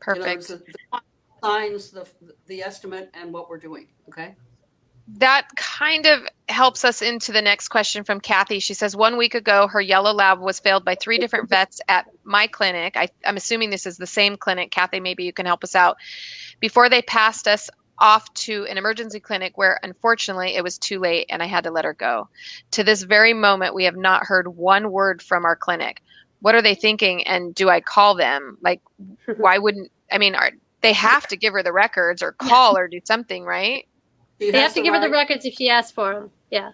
In other words, Perfect. the client signs the estimate and what we're doing. Okay. That kind of helps us into the next question from Kathy. She says, 1 week ago, her yellow lab was failed by 3 different vets at my clinic. I'm assuming this is the same clinic. Kathy, maybe you can help us out. Before they passed us off to an emergency clinic where unfortunately it was too late and I had to let her go. To this very moment, we have not heard one word from our clinic. What are they thinking? And do I call them? Like, why wouldn't, I mean, they have to give her the records or call or do something, right? They have to give her the records if she asks for them. Yeah.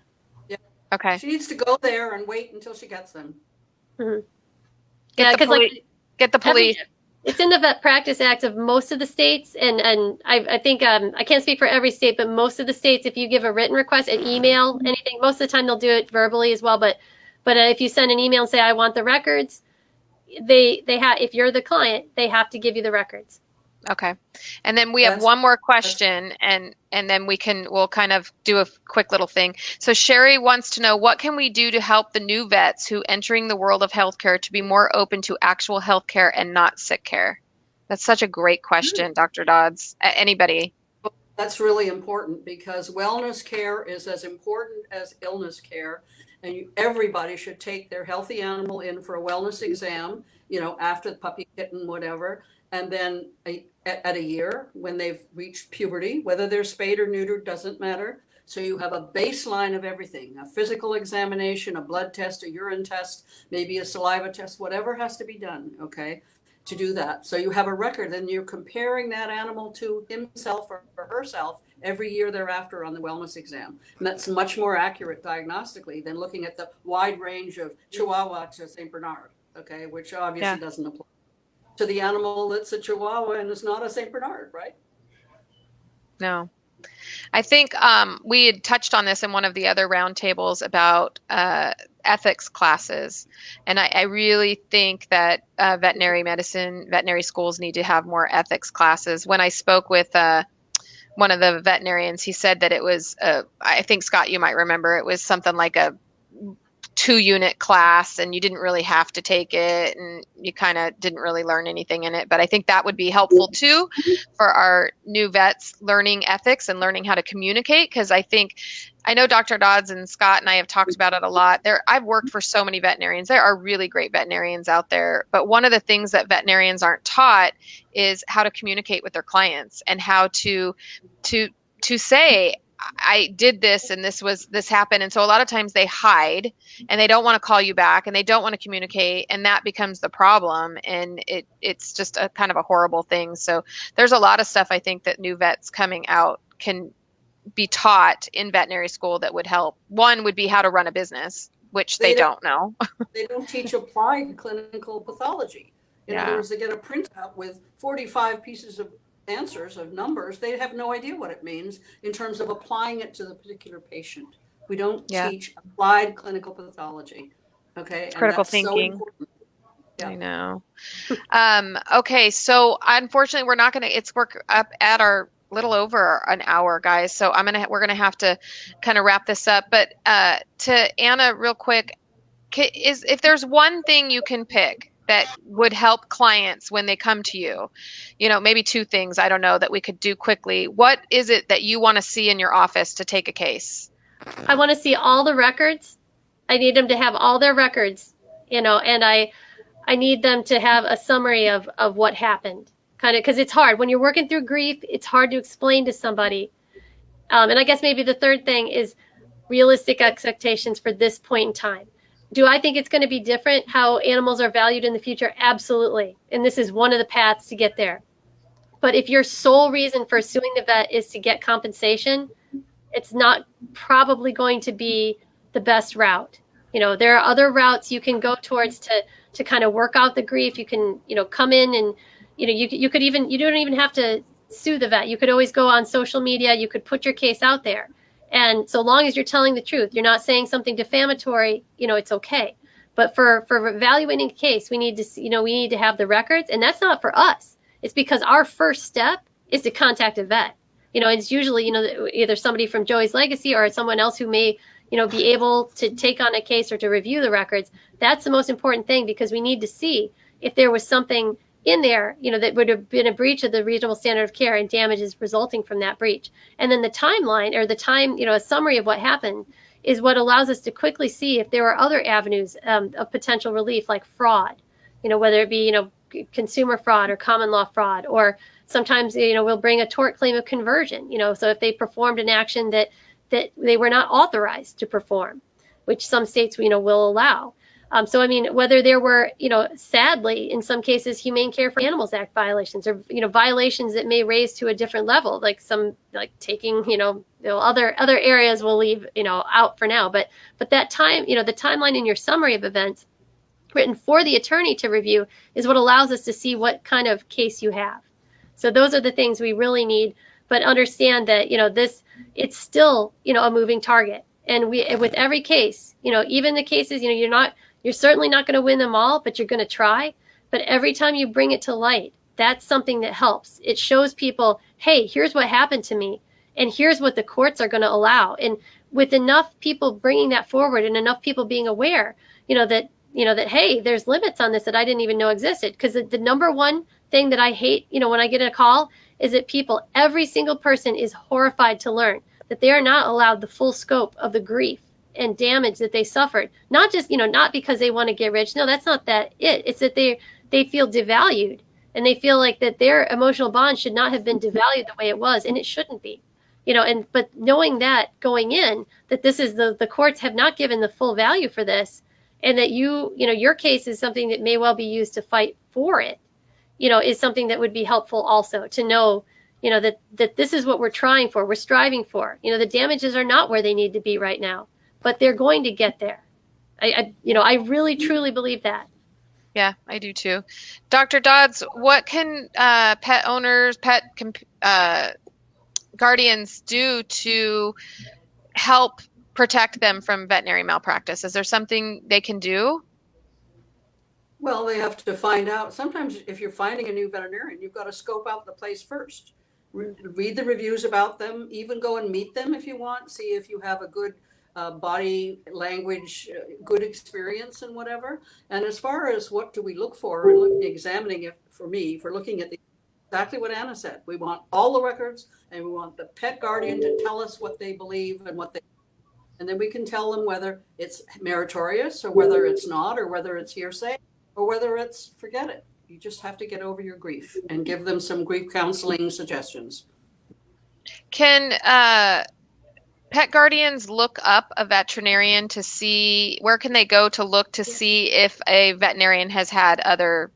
Yeah. Okay. She needs to go there and wait until she gets them. Mm-hmm. Yeah, because get the police. It's in the Vet Practice Act of most of the states, and I think I can't speak for every state, but most of the states, if you give a written request, an email, anything, most of the time they'll do it verbally as well. But if you send an email and say I want the records, they have, if you're the client, they have to give you the records. Okay. And then we have one more question and then we'll kind of do a quick little thing. So Sherry wants to know, what can we do to help the new vets who entering the world of healthcare to be more open to actual healthcare and not sick care? That's such a great question, Dr. Dodds. Anybody? That's really important because wellness care is as important as illness care. And everybody should take their healthy animal in for a wellness exam, after the puppy, kitten, whatever. And then at a year, when they've reached puberty, whether they're spayed or neutered, doesn't matter. So you have a baseline of everything, a physical examination, a blood test, a urine test, maybe a saliva test, whatever has to be done, okay, to do that. So you have a record, and you're comparing that animal to himself or herself every year thereafter on the wellness exam. And that's much more accurate diagnostically than looking at the wide range of Chihuahua to St. Bernard, okay, which obviously doesn't apply to the animal that's a Chihuahua and is not a St. Bernard, right? No. I think we had touched on this in one of the other roundtables about ethics classes. And I really think that veterinary schools need to have more ethics classes. When I spoke with one of the veterinarians, he said that it was, I think, Scott, you might remember, it was something like a 2-unit class and you didn't really have to take it and you kind of didn't really learn anything in it. But I think that would be helpful too for our new vets learning ethics and learning how to communicate. Because I know Dr. Dodds and Scott and I have talked about it a lot. I've worked for so many veterinarians. There are really great veterinarians out there. But one of the things that veterinarians aren't taught is how to communicate with their clients and how to say, I did this and this happened. And so a lot of times they hide and they don't want to call you back and they don't want to communicate, and that becomes the problem. And it's just a kind of a horrible thing. So there's a lot of stuff I think that new vets coming out can be taught in veterinary school that would help. One would be how to run a business, which they don't know. They don't teach applied clinical pathology. In other words, they get a printout with 45 pieces of answers of numbers. They have no idea what it means in terms of applying it to the particular patient. We don't teach applied clinical pathology. Okay. Critical thinking. So I know. Okay. So unfortunately we're not going to, we're up at our little over an hour, guys. So we're going to have to kind of wrap this up, but to Anna real quick, if there's one thing you can pick that would help clients when they come to you, maybe 2 things, I don't know, that we could do quickly. What is it that you want to see in your office to take a case? I want to see all the records. I need them to have all their records, and I need them to have a summary of what happened, kind of, because it's hard when you're working through grief. It's hard to explain to somebody. And I guess maybe the third thing is realistic expectations for this point in time. Do I think it's going to be different how animals are valued in the future? Absolutely. And this is one of the paths to get there. But if your sole reason for suing the vet is to get compensation, it's not probably going to be the best route. There are other routes you can go towards to kind of work out the grief. You can, come in and, you could even, you don't even have to sue the vet. You could always go on social media. You could put your case out there. And so long as you're telling the truth, you're not saying something defamatory, it's okay. But for evaluating a case, we need to have the records, and that's not for us. It's because our first step is to contact a vet. It's usually, either somebody from Joey's Legacy or someone else who may, be able to take on a case or to review the records. That's the most important thing, because we need to see if there was something in there, that would have been a breach of the reasonable standard of care and damages resulting from that breach. And then the timeline, or the time, a summary of what happened, is what allows us to quickly see if there are other avenues of potential relief, like fraud, whether it be, consumer fraud or common law fraud, or sometimes, we'll bring a tort claim of conversion, so if they performed an action that they were not authorized to perform, which some states, will allow. So, whether there were, sadly, in some cases, Humane Care for Animals Act violations, or, violations that may raise to a different level, like taking, other areas we'll leave, out for now. But that time, the timeline in your summary of events written for the attorney to review is what allows us to see what kind of case you have. So those are the things we really need, but understand that, it's still, a moving target. And with every case, even the cases, you're certainly not going to win them all, but you're going to try. But every time you bring it to light, that's something that helps. It shows people, hey, here's what happened to me, and here's what the courts are going to allow. And with enough people bringing that forward, and enough people being aware, that hey, there's limits on this that I didn't even know existed. Because the number one thing that I hate, when I get a call, is that every single person is horrified to learn that they are not allowed the full scope of the grief and damage that they suffered. Not just, not because they want to get rich. No, that's not that it. It's that they feel devalued, and they feel like that their emotional bond should not have been devalued the way it was, and it shouldn't be. But knowing that going in, that this is the courts have not given the full value for this, and that your case is something that may well be used to fight for it, is something that would be helpful also to know, that this is what we're trying for, we're striving for. The damages are not where they need to be right now, but they're going to get there. I really truly believe that. Yeah, I do too. Dr. Dodds, what can pet owners, guardians do to help protect them from veterinary malpractice? Is there something they can do? Well, they have to find out. Sometimes if you're finding a new veterinarian, you've got to scope out the place first. Read the reviews about them, even go and meet them if you want, see if you have a good body language, good experience and whatever. And as far as what do we look for, examining it for looking at exactly what Anna said. We want all the records, and we want the pet guardian to tell us what they believe and and then we can tell them whether it's meritorious or whether it's not, or whether it's hearsay, or whether it's forget it. You just have to get over your grief and give them some grief counseling suggestions. Can pet guardians look up a veterinarian to see, where can they go to look to see if a veterinarian has had other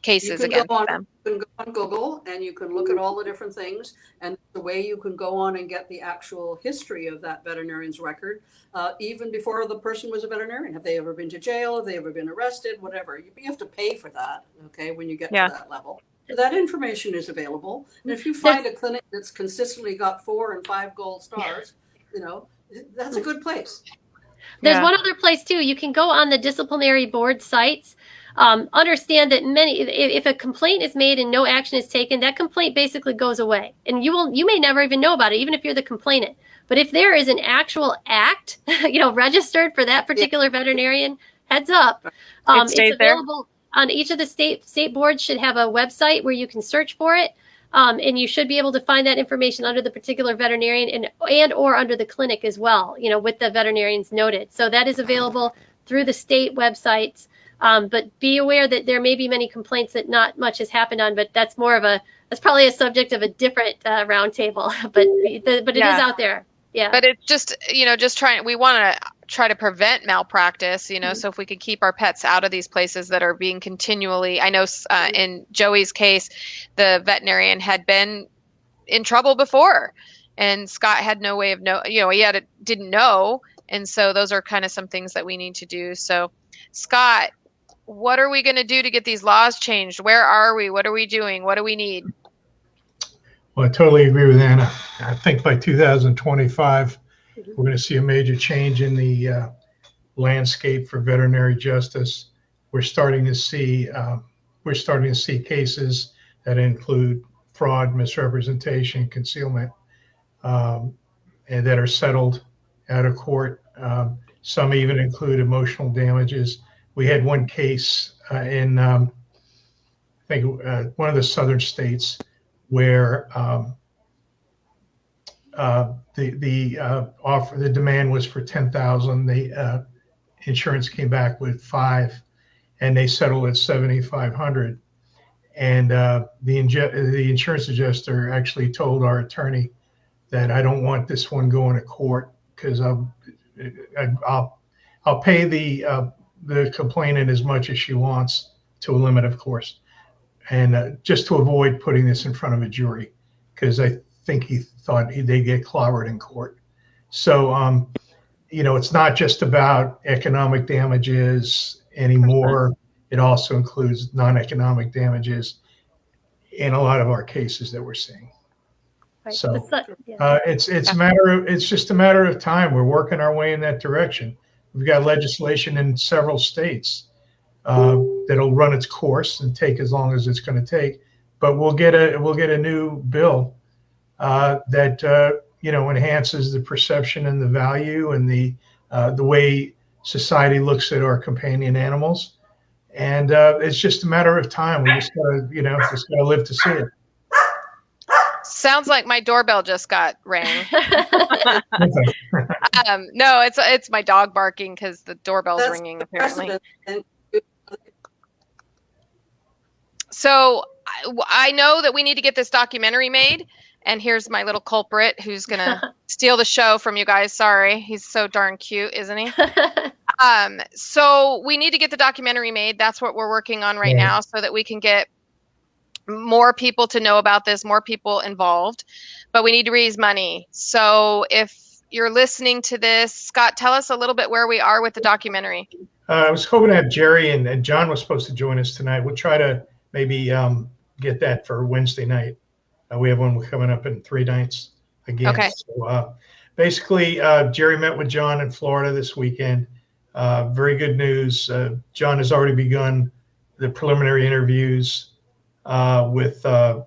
cases against them? You can go on Google and you can look at all the different things, and the way you can go on and get the actual history of that veterinarian's record, even before the person was a veterinarian. Have they ever been to jail? Have they ever been arrested? Whatever. You have to pay for that, okay, when you get to that level. That information is available. And if you find a clinic that's consistently got 4 and 5 gold stars, that's a good place. There's one other place too. You can go on the disciplinary board sites. Understand that if a complaint is made and no action is taken, that complaint basically goes away, and you may never even know about it, even if you're the complainant. But if there is an actual act, registered for that particular veterinarian, heads up, it's available on each of the state boards. Should have a website where you can search for it. And you should be able to find that information under the particular veterinarian and or under the clinic as well, with the veterinarians noted. So that is available through the state websites. But be aware that there may be many complaints that not much has happened on, but that's probably a subject of a different roundtable. But it is out there. Yeah. But it's just, we want to try to prevent malpractice, so if we could keep our pets out of these places that are being continually, I know in Joey's case, the veterinarian had been in trouble before, and Scott had no way of didn't know And so those are kind of some things that we need to do. So, Scott, what are we going to do to get these laws changed? Where are we? What are we doing? What do we need? Well, I totally agree with Anna. I think by 2025, we're going to see a major change in the landscape for veterinary justice. We're starting to see cases that include fraud, misrepresentation, concealment, and that are settled out of court. Some even include emotional damages. We had one case in I think one of the southern states where the demand was for 10,000. The insurance came back with 5, and they settled at 7,500. And the insurance adjuster actually told our attorney that I don't want this one going to court because I'll pay the complainant as much as she wants, to a limit, of course, and just to avoid putting this in front of a jury, because I think he thought they'd get clobbered in court. So, it's not just about economic damages anymore. It also includes non-economic damages in a lot of our cases that we're seeing. Right. So Yeah. it's just a matter of time. We're working our way in that direction. We've got legislation in several states that'll run its course and take as long as it's going to take. But we'll get a new bill that enhances the perception and the value and the way society looks at our companion animals. And it's just a matter of time. We just gotta live to see it. Sounds like my doorbell just got rang. No, it's my dog barking because the doorbell's ringing apparently. So I know that we need to get this documentary made, and here's my little culprit who's gonna steal the show from you guys. Sorry, he's so darn cute, isn't he? So we need to get the documentary made. That's what we're working on right now, so that we can get more people to know about this, more people involved. But we need to raise money. So if you're listening to this, Scott, tell us a little bit where we are with the documentary. I was hoping to have Jerry and John was supposed to join us tonight. We'll try to maybe get that for Wednesday night. We have one coming up in 3 nights again. Okay. So basically, Jerry met with John in Florida this weekend. Very good news. John has already begun the preliminary interviews with a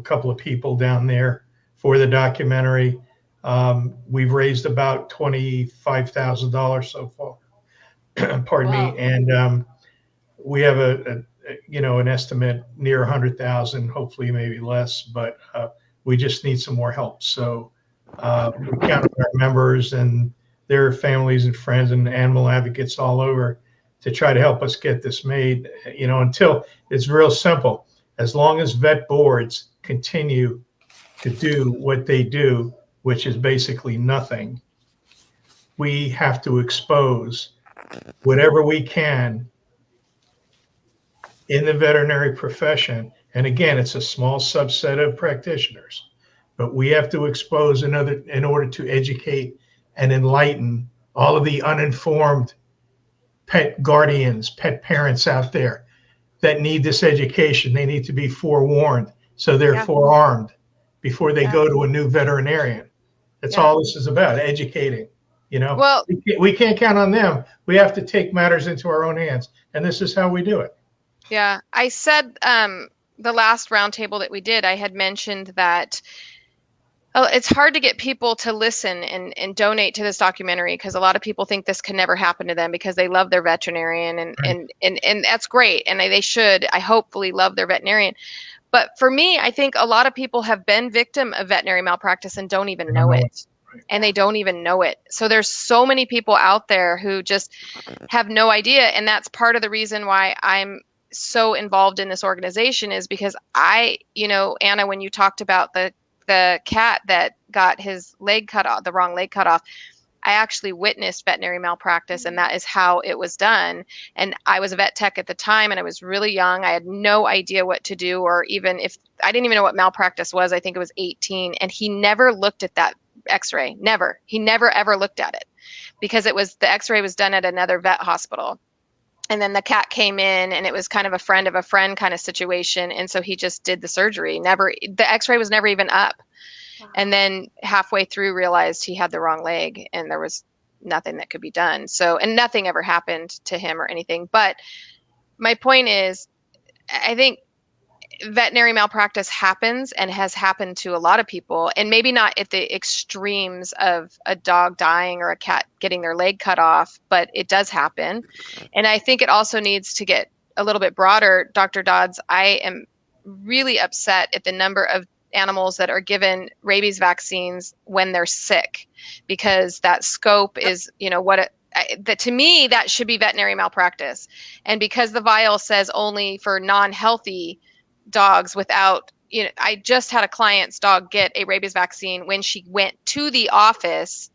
couple of people down there for the documentary. We've raised about $25,000 so far. Pardon me. And we have an estimate near 100,000, hopefully maybe less, but we just need some more help. So we count on our members and their families and friends and animal advocates all over to try to help us get this made. Until it's real simple. As long as vet boards continue to do what they do, which is basically nothing, we have to expose whatever we can in the veterinary profession. And again, it's a small subset of practitioners, but we have to expose in order to educate and enlighten all of the uninformed pet guardians, pet parents out there that need this education. They need to be forewarned, so they're forearmed before they go to a new veterinarian. That's all this is about, educating. Well, we can't count on them. We have to take matters into our own hands, and this is how we do it. Yeah, I said the last roundtable that we did, I had mentioned that it's hard to get people to listen and donate to this documentary, because a lot of people think this can never happen to them because they love their veterinarian, and that's great, and they should, I hopefully, love their veterinarian. But for me, I think a lot of people have been victim of veterinary malpractice and don't even know it. And they don't even know it. So there's so many people out there who just have no idea. And that's part of the reason why I'm so involved in this organization, is because Anna, when you talked about the cat that got his leg cut off, the wrong leg cut off, I actually witnessed veterinary malpractice, and that is how it was done. And I was a vet tech at the time, and I was really young. I had no idea what to do, or even if I didn't even know what malpractice was. I think it was 18, and he never looked at that X-ray. Never. He never ever looked at it. because the x-ray was done at another vet hospital. And then the cat came in, and it was kind of a friend of a friend kind of situation. And so he just did the surgery. The x-ray was never even up. Wow. And then halfway through realized he had the wrong leg, and there was nothing that could be done. So, and nothing ever happened to him or anything. But my point is, I think veterinary malpractice happens and has happened to a lot of people, and maybe not at the extremes of a dog dying or a cat getting their leg cut off, but it does happen. And I think it also needs to get a little bit broader. Dr. Dodds, I am really upset at the number of animals that are given rabies vaccines when they're sick, because that scope is, that to me, that should be veterinary malpractice. And because the vial says only for non-healthy dogs without, I just had a client's dog get a rabies vaccine when she went to the office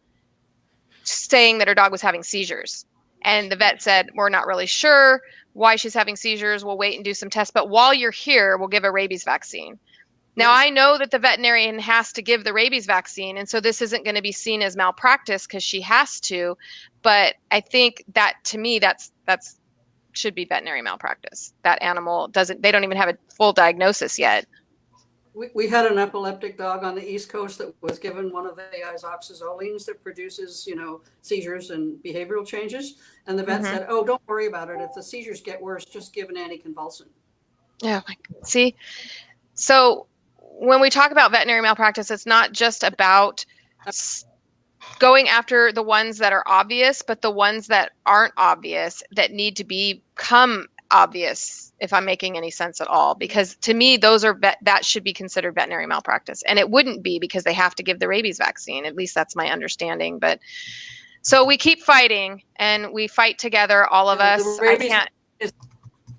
saying that her dog was having seizures. And the vet said, we're not really sure why she's having seizures. We'll wait and do some tests. But while you're here, we'll give a rabies vaccine. Now, I know that the veterinarian has to give the rabies vaccine, and so this isn't going to be seen as malpractice because she has to, but I think that, to me, that's should be veterinary malpractice. That animal they don't even have a full diagnosis yet. We had an epileptic dog on the East Coast that was given one of the isoxazolines that produces, seizures and behavioral changes. And the vet said, oh, don't worry about it. If the seizures get worse, just give an anticonvulsant. Yeah, see? So when we talk about veterinary malpractice, it's not just about going after the ones that are obvious, but the ones that aren't obvious that need to become obvious, if I'm making any sense at all. Because to me, that should be considered veterinary malpractice. And it wouldn't be, because they have to give the rabies vaccine. At least that's my understanding. But so we keep fighting, and we fight together, all of us.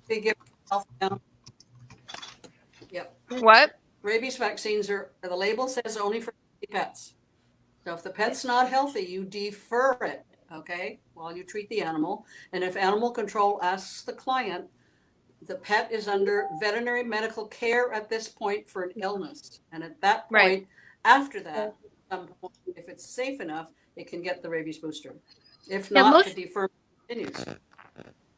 They give health now. Yep. What? Rabies vaccines the label says only for pets. So if the pet's not healthy, you defer it, okay, while you treat the animal. And if animal control asks the client, the pet is under veterinary medical care at this point for an illness. And at that point, after that, if it's safe enough, it can get the rabies booster. If not, the deferment continues.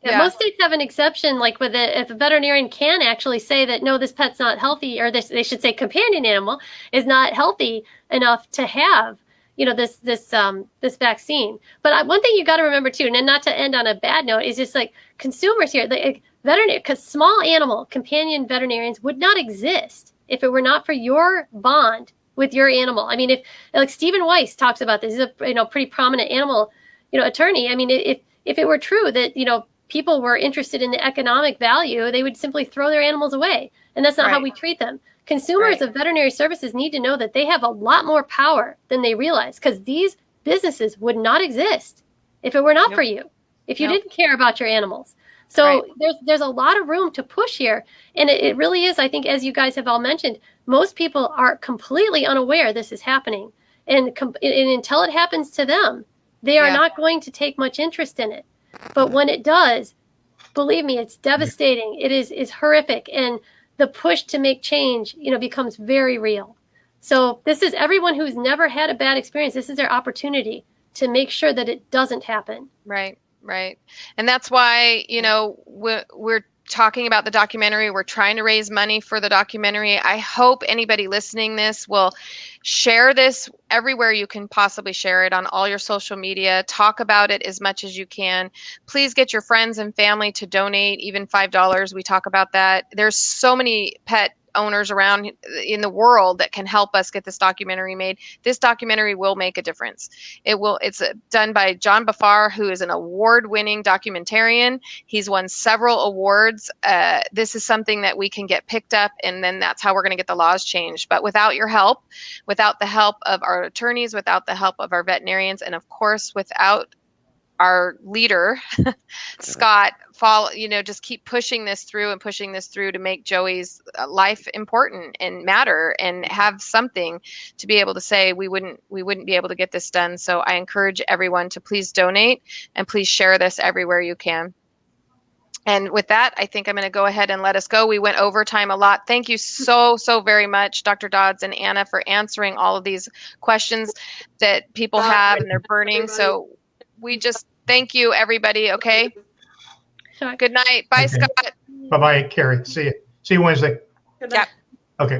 Yeah, most states have an exception, like if a veterinarian can actually say that, no, this pet's not healthy, or they should say companion animal is not healthy enough to have, this vaccine. But one thing you got to remember too, and then not to end on a bad note, is just like consumers here, because small animal companion veterinarians would not exist if it were not for your bond with your animal. I mean, if like Stephen Weiss talks about this, he's a pretty prominent animal, attorney. I mean, if it were true that people were interested in the economic value, they would simply throw their animals away. And that's not how we treat them. Consumers of veterinary services need to know that they have a lot more power than they realize, because these businesses would not exist if it were not for you, if you didn't care about your animals. So there's a lot of room to push here. And it really is, I think, as you guys have all mentioned, most people are completely unaware this is happening. And until it happens to them, they are not going to take much interest in it. But when it does, believe me, it's devastating. It is horrific. And the push to make change, becomes very real. So this is everyone who's never had a bad experience. This is their opportunity to make sure that it doesn't happen. Right. And that's why, we're talking about the documentary. We're trying to raise money for the documentary. I hope anybody listening this will share this everywhere you can possibly share it, on all your social media. Talk about it as much as you can. Please get your friends and family to donate, even $5. We talk about that. There's so many pet owners around in the world that can help us get this documentary made. This documentary will make a difference. It's done by John Bafar, who is an award-winning documentarian. He's won several awards. This is something that we can get picked up, and then that's how we're going to get the laws changed. But without your help, without the help of our attorneys, without the help of our veterinarians, and of course, without our leader, Scott, just keep pushing this through to make Joey's life important and matter, and have something to be able to say. We wouldn't be able to get this done. So I encourage everyone to please donate, and please share this everywhere you can. And with that, I think I'm going to go ahead and let us go. We went overtime a lot. Thank you so very much, Dr. Dodds and Anna, for answering all of these questions that people have, and they're burning. So we just thank you, everybody. Okay. Sure. Good night. Bye, Okay. Scott. Bye-bye, Carrie. See you Wednesday. Good Yeah. night. Okay.